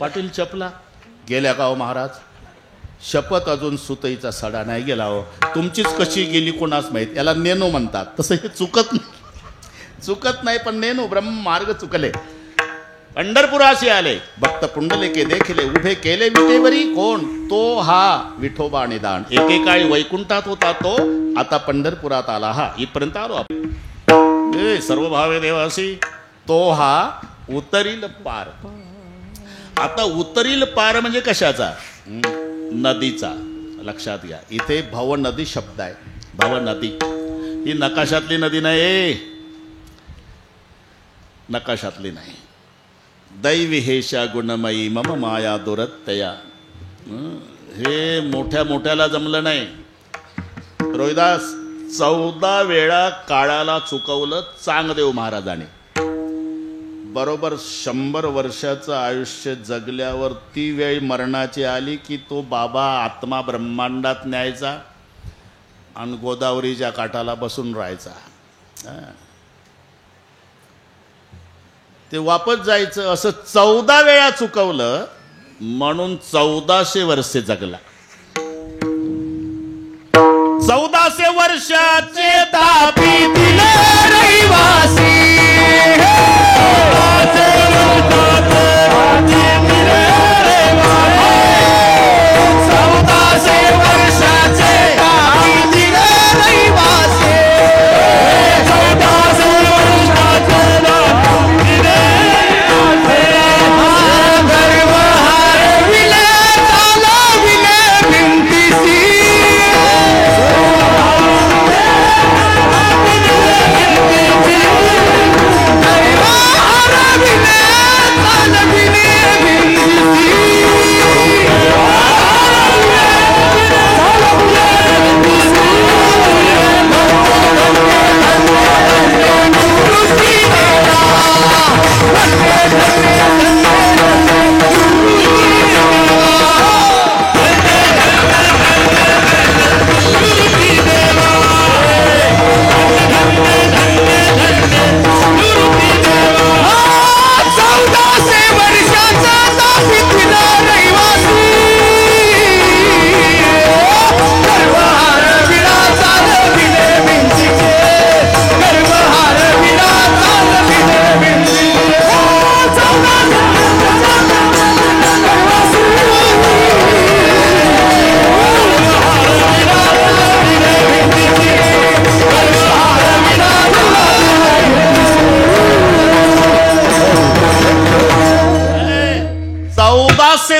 पाटील चपला गेल्या का हो महाराज? शपथ अजून सुतईचा सडा नाही गेला हो. तुमचीच कशी गेली कोणास माहीत. याला नेनो म्हणतात. तसं हे चुकत नाही, चुकत नाही. पण नेनो ब्रह्म मार्ग चुकले. पंढरपुराशी आले, भक्त पुंडलिके देखले उभे केले विटेवरी. कोण? तो हा विठोबा निदान. एकेकाळी वैकुंठात होता तो, आता पंढरपुरात आला हा. इथपर्यंत आलो आपण. सर्व भावे देवासी तो हा उतरील पार. आता उतरील पार म्हणजे कशाचा? नदीचा. लक्षात घ्या, इथे भव नदी शब्द आहे. भव नदी ही नकाशातली नदी नाही, नकाशातली नाही. दैवी हेशा गुणमयी मम माया दुरत्तया. हे मोठ्या मोठ्याला जमलं नाही. रोहिदास 14 वेळा काळाला चुकवलं चांगदेव महाराजांनी. बरोबर 100 वर्षाचं आयुष्य जगल्यावर ती वेळ मरणाची आली की तो बाबा आत्मा ब्रह्मांडात न्यायचा आणि गोदावरीच्या काठाला बसून राहायचा. ते वापस जायचं. असं 14 वेळा चुकवलं म्हणून 1400 वर्षे जगला. 1400 वर्षाचे तापी दिले रहिवासी.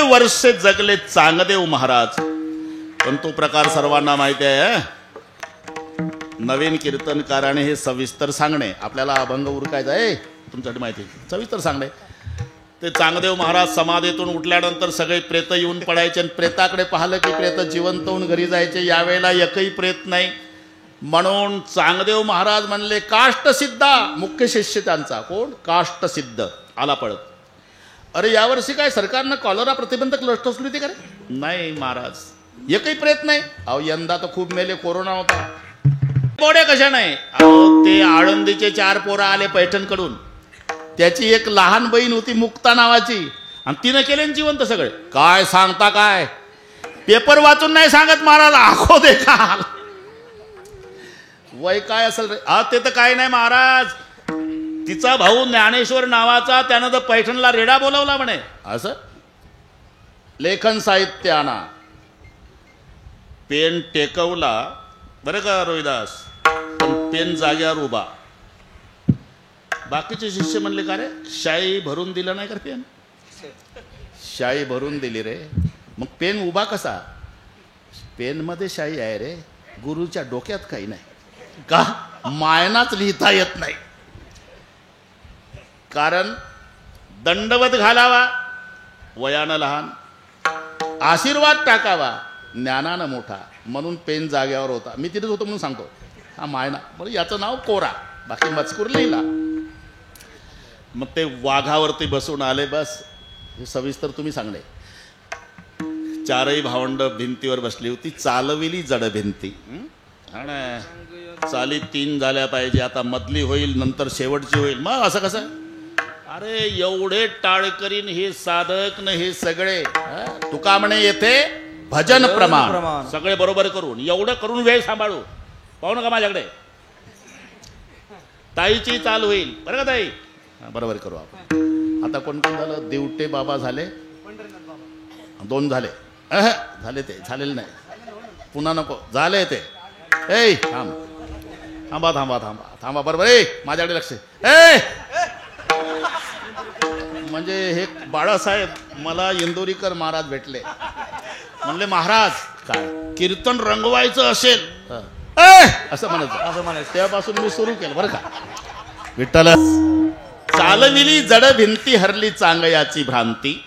वर्षे जगले चांगदेव महाराज. पण तो प्रकार सर्वांना माहिती आहे. नवीन कीर्तनकाराने हे सविस्तर सांगणे. आपल्याला अभंग उरकायचा आहे, तुमच्यासाठी माहिती सविस्तर सांगणे. ते चांगदेव महाराज समाधीतून उठल्यानंतर सगळे प्रेत येऊन पडायचे आणि प्रेताकडे पाहिलं की प्रेत जिवंत होऊन घरी जायचे. यावेळेला एकही प्रेत नाही. म्हणून चांगदेव महाराज म्हणले काष्टसिद्धा. मुख्य शिष्य त्यांचा कोण? काष्टसिद्ध आला पळत. अरे यावर्षी काय सरकारनं कॉलरा प्रतिबंधक लस टोचली होती का रे? नाही महाराज, एकही प्रयत्न नाही. अहो यंदा तर खूप मेले, कोरोना होता. बोडे कशा नाही अहो ते आळंदीचे 4 पोरं आले पैठणकडून. त्याची एक लहान बहीण होती मुक्ता नावाची आणि तिनं केले जिवंत सगळे. काय सांगता काय पेपर वाचून नाही सांगत महाराज आखो दे का वय काय असेल रे. हा ते तर काय नाही महाराज तिचा भाऊ ज्ञानेश्वर नावाचा त्यानं तर पैठणला रेडा बोलवला म्हणे. असं लेखन साहित्य आणा पेन टेकवला बरं का रोहिदास पण पेन जाग्यावर उभा. बाकीचे शिष्य म्हणले का रे शाई भरून दिलं नाही का पेन. शाई भरून दिली रे मग पेन उभा कसा. पेन मध्ये शाई आहे रे गुरुच्या डोक्यात काही नाही का मायनाच लिहिता येत नाही. कारण दंडवत घालावा वयानं लहान आशीर्वाद टाकावा ज्ञानानं मोठा म्हणून पेन जाग्यावर होता. मी तिथेच होतो म्हणून सांगतो. हा मायना बरं याचं नाव कोरा बाकी मजकूर लिहिला. मग ते वाघावरती बसून आले. बस हे सविस्तर तुम्ही सांगणे. 4ही भावंड भिंतीवर बसली होती. चालविली जड भिंती. चाली 3 झाल्या पाहिजे. आता मधली होईल नंतर शेवटची होईल. मग असं कसं अरे एवढे टाळकरीन हे साधक न हे सगळे तुका म्हणे येथे भजन प्रमाण सगळे बरोबर करून एवढं करून वेळ सांभाळू पाहू नका माझ्याकडे. ताईची चाल होईल बरं का ताई. बरोबर करू आपण. आता कोण कोण झालं. दिवटे बाबा झाले 2 झाले. झाले ते झालेले नाही पुन्हा नको झाले ते. ए थांब थांबा थांबा थांबा थांबा बरोबर. ए माझ्याकडे लक्ष. ए म्हणजे हे बाळासाहेब मला इंदोरीकर महाराज भेटले म्हणले महाराज काय कीर्तन रंगवायचं असेल असं म्हणायचं. तेव्हापासून मी सुरू केलं बरं का. विठ्ठल चालविली जड भिंती हरली चांगयाची भ्रांती.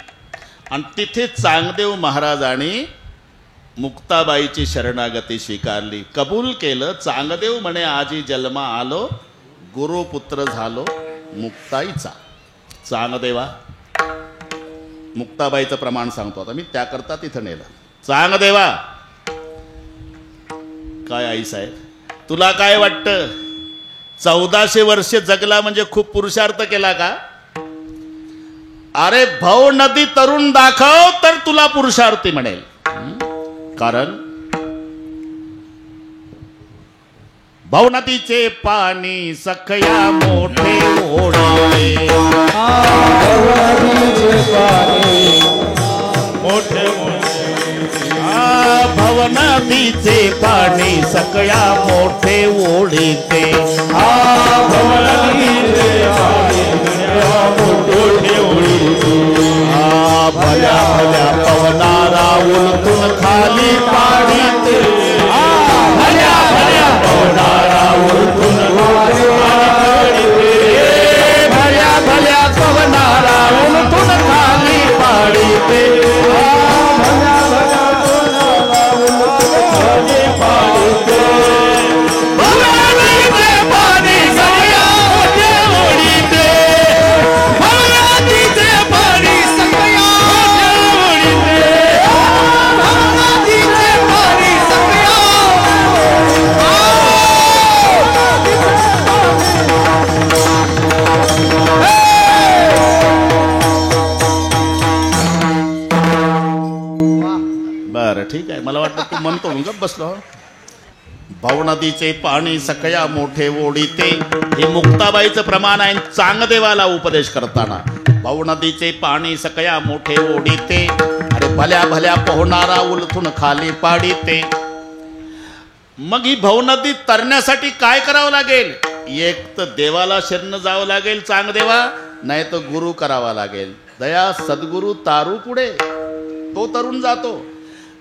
आणि तिथे चांगदेव महाराजांनी मुक्ताबाईची शरणागती स्वीकारली. कबूल केलं. चांगदेव म्हणे आजी जन्मा आलो गुरुपुत्र झालो मुक्ताईचा. चांगदेवा मुक्ताबाईचं प्रमाण सांगतो आता मी त्याकरता तिथं नेलं. चांगदेवा काय आई साहेब तुला काय वाटतं 1400 वर्ष जगला म्हणजे खूप पुरुषार्थ केला का. अरे भव नदी तरुण दाखव तर तुला पुरुषार्थी म्हणेल. कारण भव नदीचे पाणी सखया मोठे ओढे. मोठे भव नदीचे पाणी सखया मोठे ओढीते. भल्या भल्या पवनारा उलटून खाली पाडीते. भल्या भल्या पवनारा उलटून भल्या भल्या पवनारा उलटून खाली पाडीते. ठीक आहे मला वाटतं तू म्हणतो गप बसलो. भाऊ नदीचे पाणी सकया मोठे ओढीते. हे मुक्ताबाईचं प्रमाण आहे. चांगदेवाला उपदेश करताना भाऊ नदीचे पाणी सकया मोठे ओढीते. अरे भल्या भल्या पोहणारा उलथून खाली पाडीते. मग ही भाऊ नदी तरण्यासाठी काय करावं लागेल. एक तर देवाला शरण जावं लागेल चांगदेवा नाही तर गुरु करावा लागेल. दया सद्गुरु तारू पुढे तो तरुण जातो.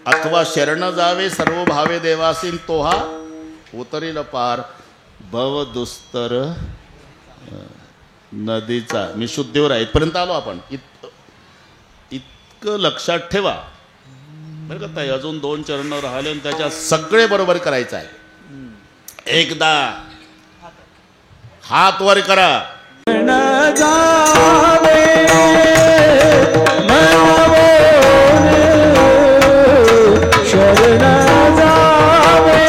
अथवा शरण जावे सर्व भावे देवासीन तोहा उतरील पार भव दुस्तर नदीचा. मी शुद्धीवर आहे इथपर्यंत आलो आपण. इतकं लक्षात ठेवा बरं का ताई. अजून 2 चरण राहिले आणि त्याच्या सगळे बरोबर करायचं आहे. एकदा हात वर करा.
शरण जावे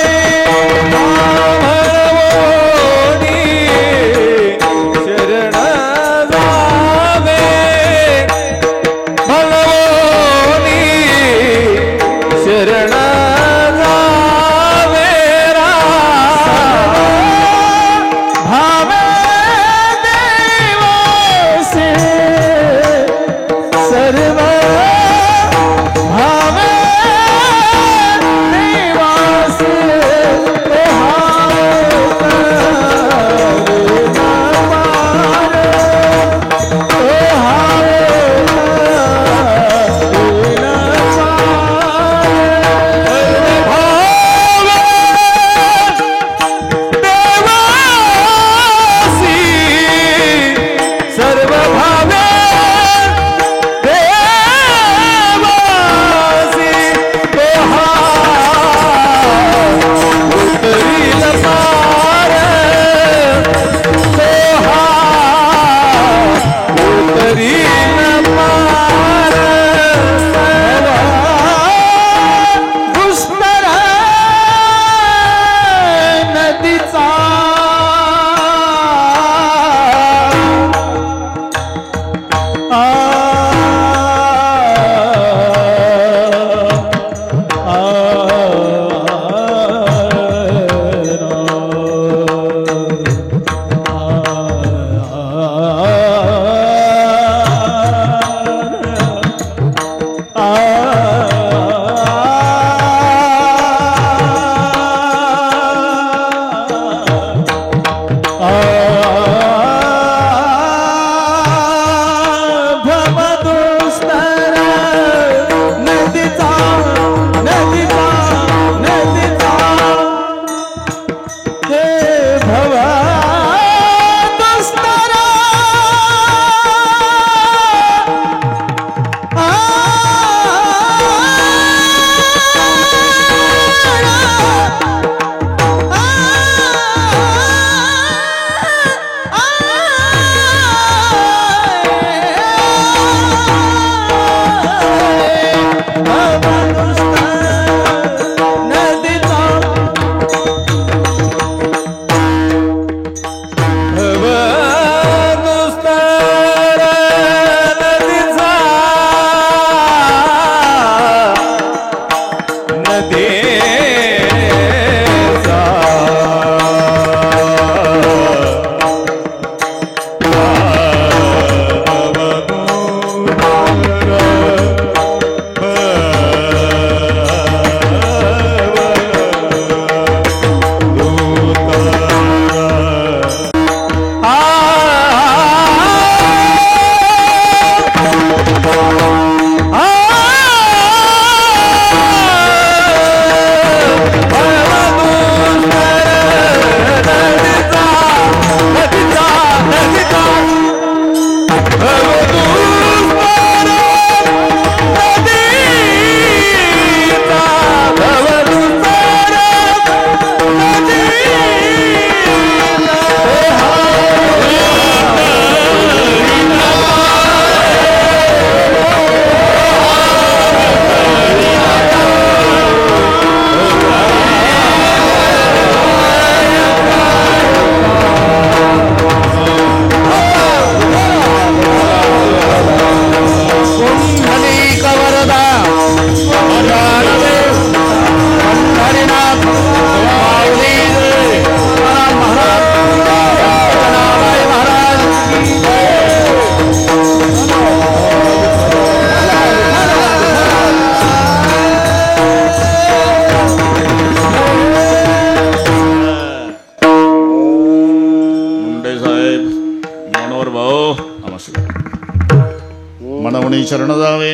म्हणून शरण जावे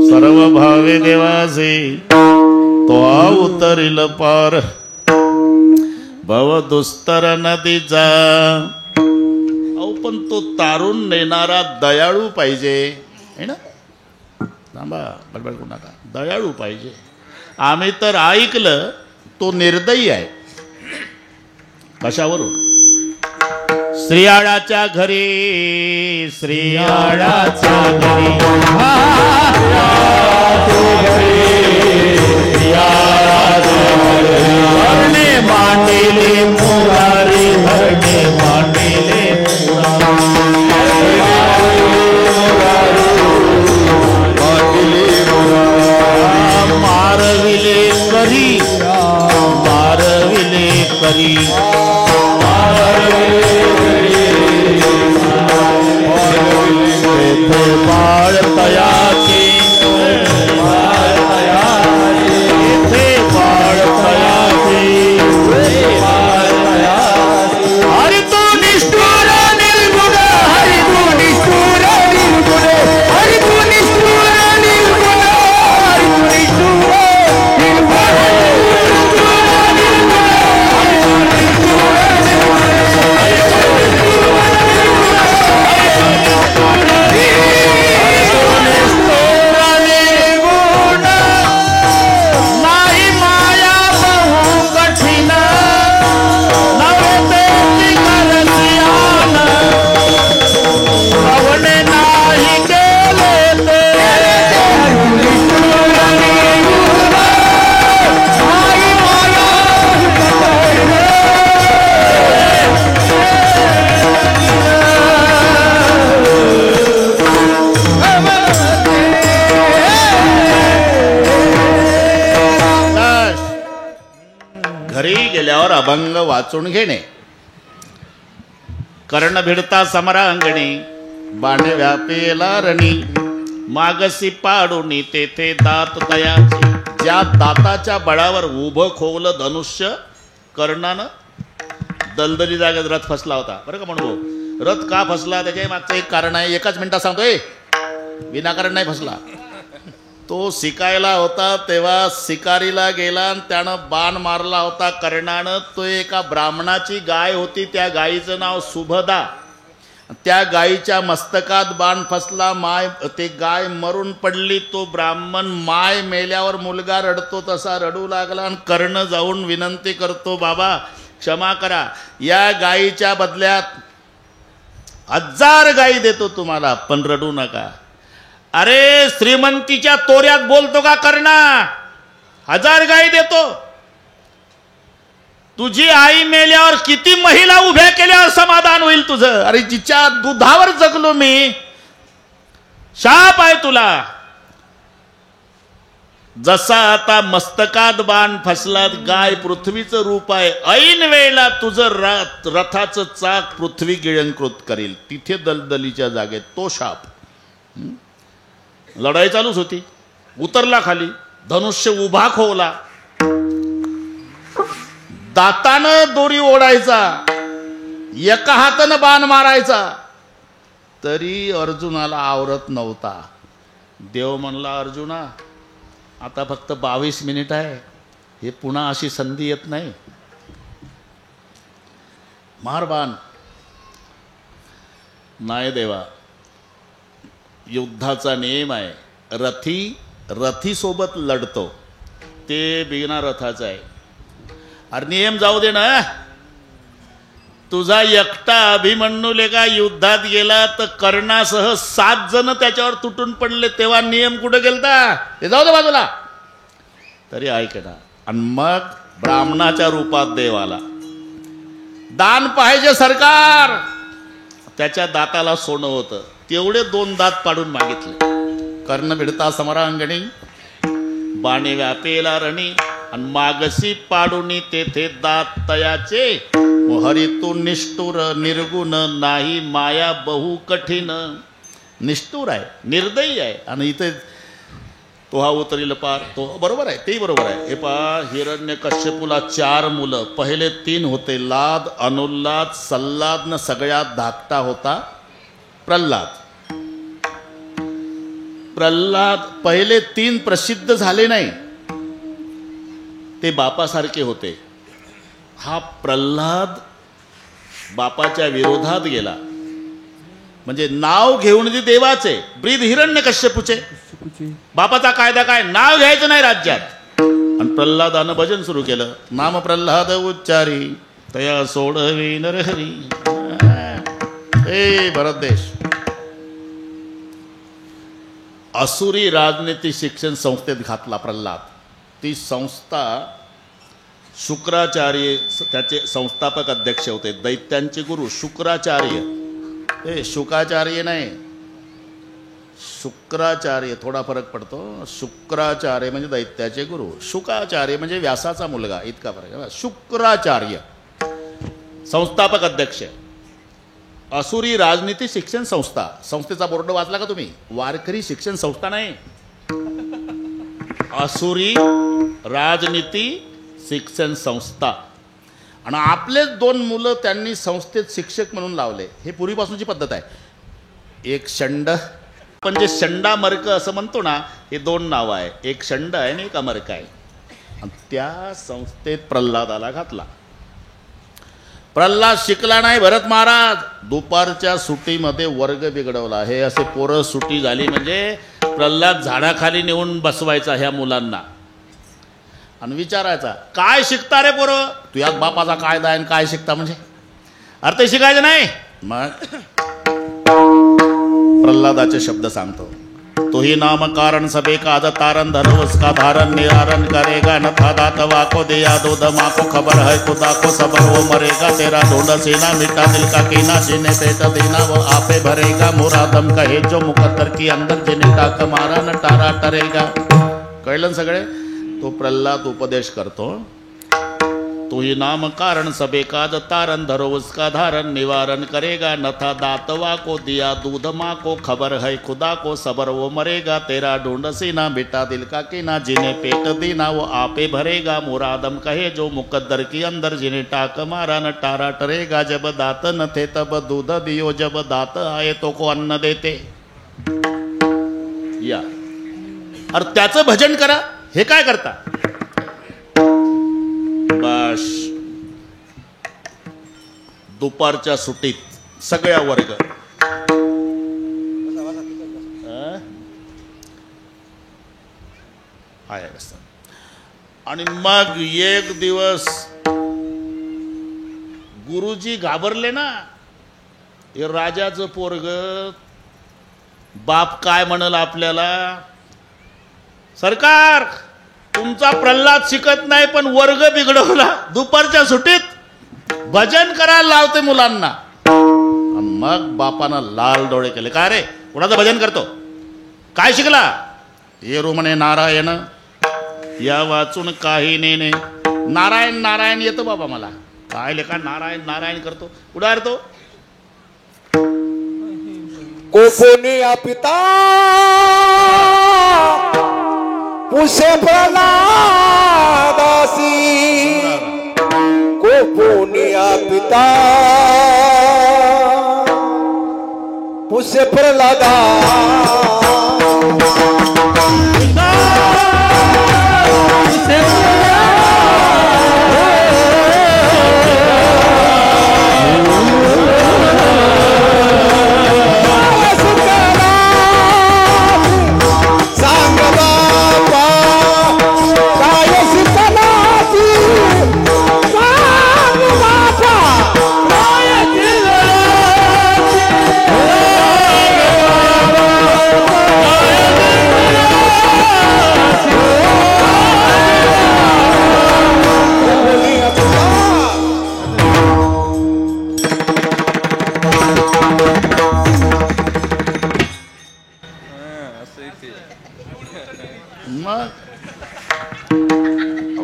सर्व भावे देवाचे तो उतरिल पार भव दुस्तर नदीचा. अहो पण तो तारून नेणारा दयाळू पाहिजे है ना. थांबा बडबड करू नका. दयाळू पाहिजे. आम्ही तर ऐकलं तो निर्दयी आहे. कशावरून. श्रीयाळाच्या घरी श्रीयाळाच्या घरी धरणे मांडिले मुरारी धरणे मांडिले मारविले करी मारविले करी बाळ तयाचे बाळ तयाचे हरि तू निष्ठुर निर्गुण हरि तू निष्ठुर निर्गुण हरि तू निष्ठुर निर्गुण हरि तू निष्ठुर गेल्यावर अभंग वाचून घेणे. कर्ण भिडता समरांगणी बाणे व्यापेला रणी मागसी पाडूनी तेथे दात तयाचे. ज्या दाताच्या बळावर उभं खोवलं धनुष्य कर्णानं दलदली जागेत रथ फसला होता. बरं का म्हणू. रथ का फसला त्याच्या मागचं एक कारण आहे. एकाच मिनिटात सांगतोय. विनाकारण नाही फसला. तो शिकायला होता तेव्हा शिकारीला गेला आणि त्यानं बाण मारला होता कर्णानं. तो एका ब्राह्मणाची गाय होती. त्या गायीचं नाव सुभदा. त्या गायीच्या मस्तकात बाण फसला. माय ते गाय मरून पडली. तो ब्राह्मण माय मेल्यावर मुलगा रडतो तसा रडू लागला आणि कर्ण जाऊन विनंती करतो बाबा क्षमा करा. या गायीच्या बदल्यात 1000 गायी देतो तुम्हाला पण रडू नका. अरे श्रीमंतीच्या तोऱ्यात बोलतो का कर्णा. 1000 गायी देतो. तुझी आई मेल्यावर किती महिला उभ्या केल्यावर समाधान होईल तुझं. अरे जिच्या दुधावर जगलो मी. शाप आहे तुला. जसा आता मस्तकात बाण फसला. गाय पृथ्वीचं रूप आहे. ऐन वेळेला तुझं रथाचं चाक पृथ्वी गिळंकृत करेल. तिथे दलदलीच्या जागेत तो शाप. लढाई चालूच होती. उतरला खाली. धनुष्य उभा खोवला. दातानं दोरी ओढायचा. एका हातानं बाण मारायचा. तरी अर्जुनाला आवरत नव्हता. देव म्हणला अर्जुना आता फक्त 22 मिनिट आहे. हे पुन्हा अशी संधी येत नाही. मार बाण. नाही देवा. युद्धाचा नियम आहे. रथी सोबत लढतो ते बिना रथाचा आहे. अरे नियम जाऊ दे ना. तुझा एकटा अभिमन्यू लेका युद्धात गेला तर कर्णासह 7 जण त्याच्यावर तुटून पडले. तेव्हा नियम कुठे गेलता. ते जाऊ दे बाजूला. तरी ऐक ना. आणि मग ब्राह्मणाच्या रूपात देवाला दान पाहिजे सरकार. त्याच्या दाताला सोनं होतं. तेवढे 2 दात पाडून मागितले. कर्ण भिडता समरांगणी बाणे व्यापेला रणी आणि मागसी पाडूनी तेथे दात तयाचे. हरी तू निष्ठुर निर्गुण नाही माया बहु कठीण. निष्ठुर आहे निर्दयी आहे. आणि इथे तो हा उतरील पार. तो बरोबर आहे. तेही बरोबर आहे. हे पहा हिरण्यकश्यपूला 4 मुलं. पहिले 3 होते लाद अनुल्लाद सल्लाद न सगळ्यात धाकटा होता प्रल्हाद. प्रल्हाद पहिले 3 प्रसिद्ध झाले नाही, ते बापासारखे होते. हा प्रल्हाद बापाच्या विरोधात गेला, म्हणजे नाव घेऊन जे देवाचे ब्रीद हिरण्यकश्यपूचे. बापाचा कायदा काय, नाव घ्यायचं नाही राज्यात. आणि प्रल्हादानं भजन सुरू केलं, नाम प्रल्हाद उच्चारी तया सोडवी नरहरी. ए भरत देश, असुरी राजनीती शिक्षण संस्थेत घातला प्रल्हाद. ती संस्था शुक्राचार्य त्याचे संस्थापक अध्यक्ष होते. दैत्यांचे गुरु शुक्राचार्य. हे शुकाचार्य नाही, शुक्राचार्य, थोडा फरक पडतो. शुक्राचार्य म्हणजे दैत्याचे गुरु, शुकाचार्य म्हणजे व्यासाचा मुलगा, इतका फरक आहे. शुक्राचार्य संस्थापक अध्यक्ष. असुरी राजनीती शिक्षण संस्था. संस्थेचा बोर्ड वाचला का तुम्ही? वारकरी शिक्षण संस्था नाही, असुरी राजनीती शिक्षण संस्था. आणि आपलेच 2 मुलं त्यांनी संस्थेत शिक्षक म्हणून लावले. हे पूर्वीपासूनची पद्धत आहे. एक शंड, पण जे शंडा मर्क असं म्हणतो ना, हे 2 नावं आहे, एक शंड आहे आणि एक अमर्क आहे. आणि त्या संस्थेत प्रल्हादाला घातला. प्रल्हाद शिकला नाही. भरत महाराज दुपारच्या सुट्टीमध्ये वर्ग बिघडवला. हे असे पोरं सुट्टी झाली म्हणजे प्रल्हाद झाडाखाली नेऊन बसवायचा ह्या मुलांना आणि विचारायचा, काय शिकता रे पोरं? तुझ्याच बापाचा कायदा आहे, काय शिकता म्हणजे? अर्थ शिकायचं नाही. मग प्रल्हादाचे शब्द सांगतो. तो ही नाम कारण सबे का तारण धरो उसका धारण निवारण करेगा न था दात वाको दिया दूध माको खबर है खुदा को सबर वो मरेगा तेरा ढूंढ सीना मिटा दिल का कीना जिन्हें पेट देना वो आपे भरेगा मुरादम कहे जो मुकद्दर की अंदर जिन्हें टाक मारा न टारा टरेगा. कळलं सगळे? तो प्रल्हाद उपदेश करतो. तो ही नाम कारण सबे का तारण धरो उसका धारण निवारण करेगा न था दातवा को दिया दूध माँ को खबर है खुदा को सबर वो मरेगा तेरा ढूंढ सीना बेटा दिल का कीना जिन्हें पेट दीना वो आपे भरेगा मुरादम कहे जो मुकद्दर की अंदर जिन्हें टाक मारा न टारा टरेगा. जब दात न थे तब दूध दियो जब दात आए तो को अन्न देते. या और त्याचं भजन करा. हे काय करता? बस दुपारच्या सुट्टीत सगळ्या वर्ग आहे. आणि मग एक दिवस गुरुजी घाबरले ना. हे राजाचं पोरग, बाप काय म्हणल आपल्याला? सरकार, तुमचा प्रल्हाद शिकत नाही पण वर्ग बिघडवला. दुपारच्या सुट्टीत भजन करायला लावते मुलांना. मग बापानं लाल डोळे केले. काय रे, कुणाचं भजन करतो? काय शिकला? ये म्हणे नारायण या वाचून काही नेणे. नारायण नारायण येतं बाबा मला. काय लेखा नारायण नारायण करतो? कुठं तो
कोपोनिया पिता पुसे प्रल्हादासी. कोपोनिया पिता पुसे प्रल्हादा.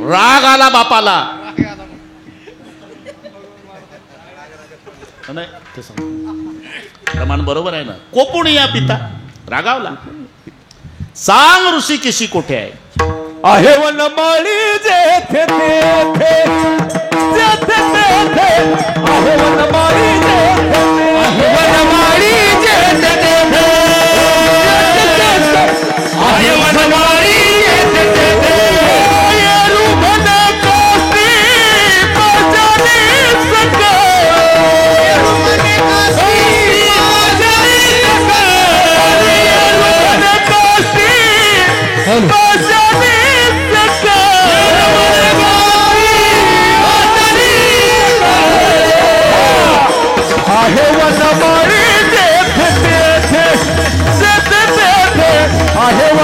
राग आला बापाला. नाही ते प्रमाण बरोबर आहे ना. कोपुनिया पिता रागावला. सांग ऋषी केशी कुठे आहे?
आहे वनमाळी जेथे तेथे जेथे तेथे. आहे वनमाळी जेथे, आहे वनमाळी जेथे तेथे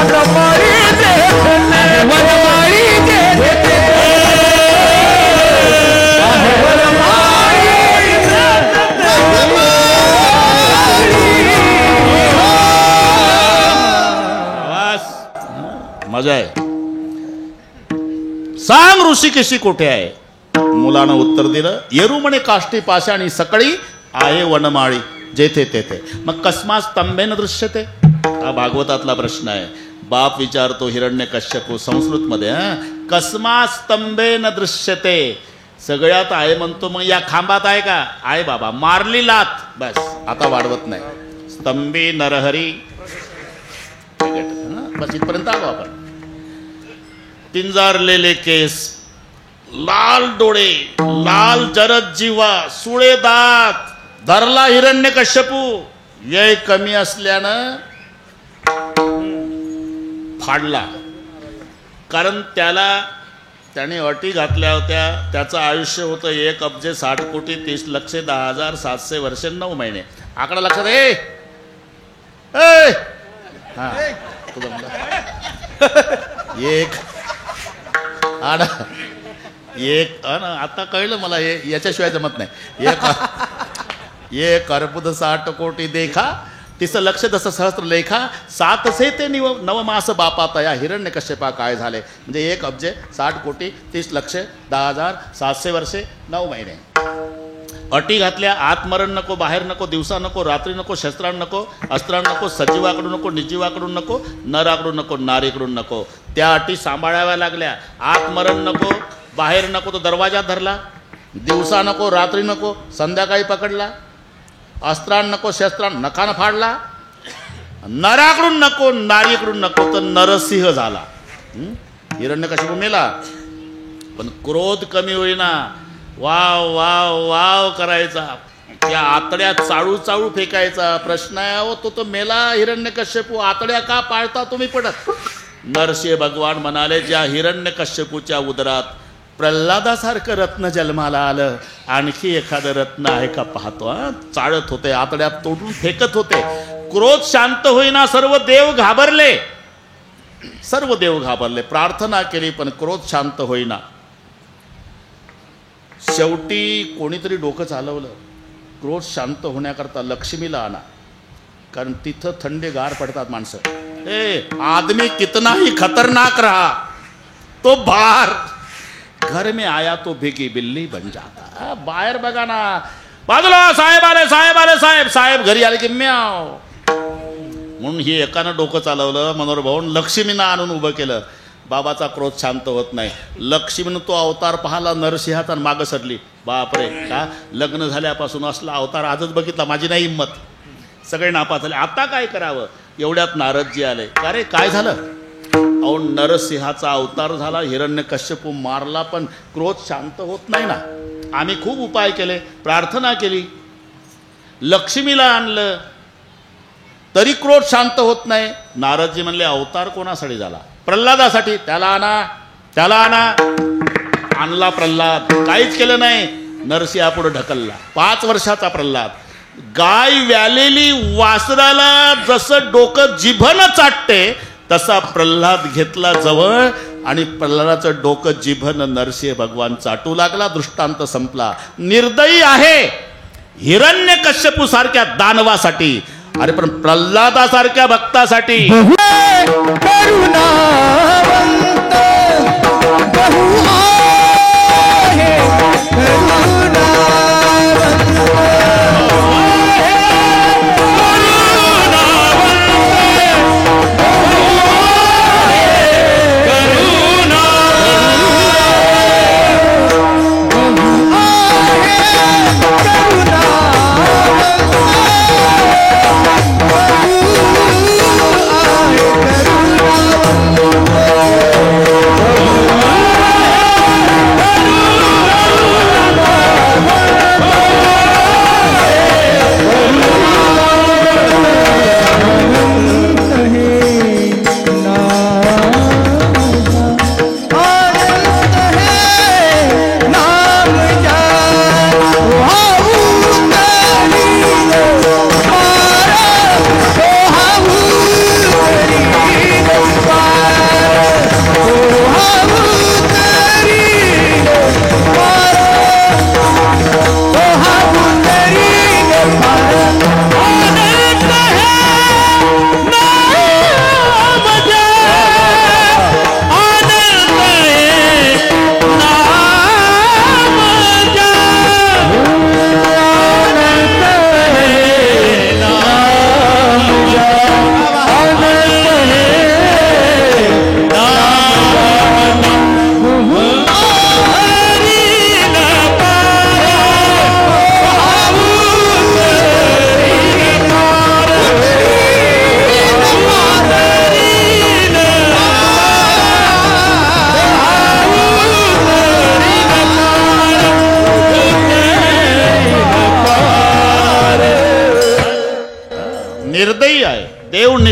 वनमाळी जेथे आहे वनमाळी जेथे आहे वनमाळी
मजा आहे. सांग ऋषिकेशी कोठे आहे. मुलानं उत्तर दिलं, येरू म्हणे काष्टी पाषाणी सकळी आहे वनमाळी जेथे तेथे. मग कस्मा स्तंभेन दृश्यते, हा भागवतातला प्रश्न आहे. बाप विचारतो हिरण्यकश्यपू संस्कृत मध्ये, कस्मा स्तंभेन दृश्यते. सगळ्यात आहे म्हणतो, मग या खांबात आहे का? आहे बाबा, मारली लात, बस आता वाढवत नाही. स्तंभी नरहरी, बस इथपर्यंत आलो आपण. पिंजारलेले केस, लाल डोळे, लाल जरद जीवा, सुळे दात, धरला हिरण्यकश्यपू. व्यय कमी असल्यानं फाडला. कारण त्याने अटी घातल्या होत्या. त्याचं आयुष्य होतं 1,60,60,30,10,700 वर्षे 9 महिने. आकडा लक्षात आहे. हा तुझं एक आता कळलं मला, हे याच्याशिवाय जमत नाही. एक अर्बुद 60 कोटी देखा, तिचं लक्ष दस सहस्त्र लेखा, 7 से ते नवमास बापात या हिरण्यकश्यपा काय झाले. म्हणजे 1,60,30,10,700 वर्षे 9 महिने. अटी घातल्या, आत मरण नको, बाहेर नको, दिवसा नको, रात्री नको, शस्त्रां नको, अस्त्रां नको, सजीवाकडून नको, निर्जीवाकडून नको, नराकडून नको, नारीकडून नको. त्या अटी सांभाळाव्या लागल्या. आत मरण नको, बाहेर नको तो दरवाजा धरला, दिवसा नको, रात्री नको, संध्याकाळी पकडला, अस्त्रां नको, शस्त्रां नखानं फाडला, नराकडून नको, नारीकडून नको, तर नरसिंह झाला. हिरण्यकश्यपू मेला, पण क्रोध कमी होईना. वाव वाव वाव करायचा, त्या आतड्या चाळू चाळू फेकायचा. प्रश्न आहे, तो मेला हिरण्यकश्यपू, आतड्या का पाळता तुम्ही पडत. नरसिंह भगवान म्हणाले, ज्या हिरण्यकश्यपूच्या उदरात प्रल्हादासारखं रत्न जन्माला आलं, आणखी एखादं रत्न आहे का पाहतो. चाळत होते, आतड्यात तोडून फेकत होते. क्रोध शांत होईना. सर्व देव घाबरले, सर्व देव घाबरले. प्रार्थना केली पण क्रोध शांत होईना. शेवटी कोणीतरी डोकं चालवलं, क्रोध शांत होण्याकरता लक्ष्मीला आणा, कारण तिथं थंडेगार पडतात माणसं. आदमी कितना ही खतरनाक रहा, तो बाहर घर में आया तो भिगी बिल्ली बन जाता. बाहेर बघा ना, बाजूला साहेब आले, साहेब आले, साहेब साहेब घरी आले की म्याव. म्हणून ही एकानं डोकं चालवलं. मनोहर भाऊन लक्ष्मीनं आणून उभं केलं. बाबाचा क्रोध शांत होत नाही. लक्ष्मीनं तो अवतार पाहला नरसिंहाचा, मागं सरली. बापरे, का लग्न झाल्यापासून असला अवतार आजच बघितला, माझी नाही हिंमत. सगळे नापास झाले. आता काय करावं. एवढ्यात नारदजी आले. का रे काय झालं. अहो नरसिंहाचा अवतार झाला, हिरण्यकश्यपू मारला, पण क्रोध शांत होत नाही ना. आम्ही खूप उपाय केले, प्रार्थना केली, लक्ष्मीला आणलं, तरी क्रोध शांत होत नाही. नारदजी म्हणले, अवतार कोणासाठी झाला. प्रल्हादासाठी. त्याला आणा, त्याला आणा. आणला प्रल्हाद. काहीच केलं नाही. नरसिंहापुढे ढकलला. 5 वर्षाचा प्रल्हाद. गाय व्यालेली वासराला जसं डोकं जिभनं चाटते, तसा प्रल्हाद घेतला जवळ आणि प्रल्हादाचं डोकं जिभनं नरसिंह भगवान चाटू लागला. दृष्टांत संपला. निर्दयी आहे हिरण्यकश्यपू सारख्या दानवासाठी, अरे पण प्रल्हादासारख्या भक्तासाठी.
करुणावंत बहु आहे,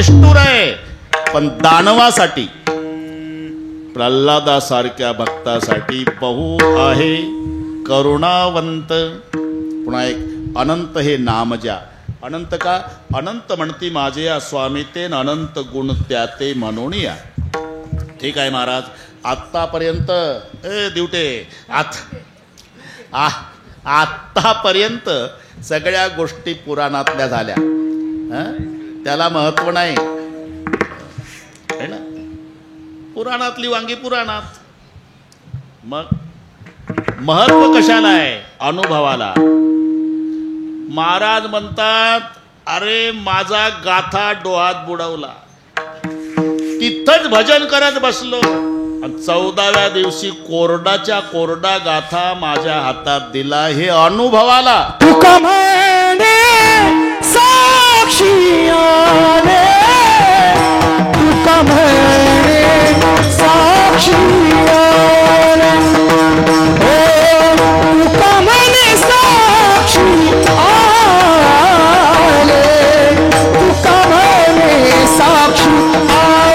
निष्ठुर आहे, पण दानवासाठी, प्रल्हादासारख्या भक्तासाठी बहु आहे करुणावंत. पुन्हा एक अनंत हे नाम ज्या. अनंत का? अनंत म्हणती माझे या स्वामी ते अनंत गुण त्या ते म्हणून या. ठीक आहे महाराज, आत्तापर्यंत दिवटे आत्तापर्यंत सगळ्या गोष्टी पुराणातल्या झाल्या. त्याला महत्व नाही है ना. पुराणातली वांगी पुराणात, मग महत्व कशाला आहे? अनुभवाला. महाराज म्हणतात अरे माझा गाथा डोहात बुडवला, तिथंच भजन करत बसलो, 14व्या दिवशी कोरडाच्या कोरडा गाथा माझ्या हातात दिला. हे अनुभवाला.
तुका म्हणे साक्षी आले, तुका म्हणे साक्षी आले, तुका म्हणे साक्षी आले, तुका म्हणे साक्षी आले.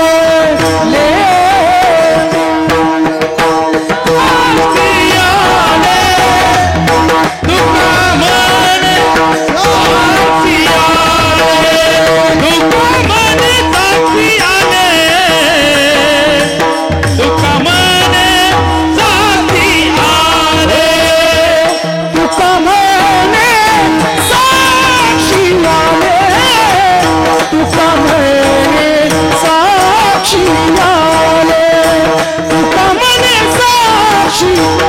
She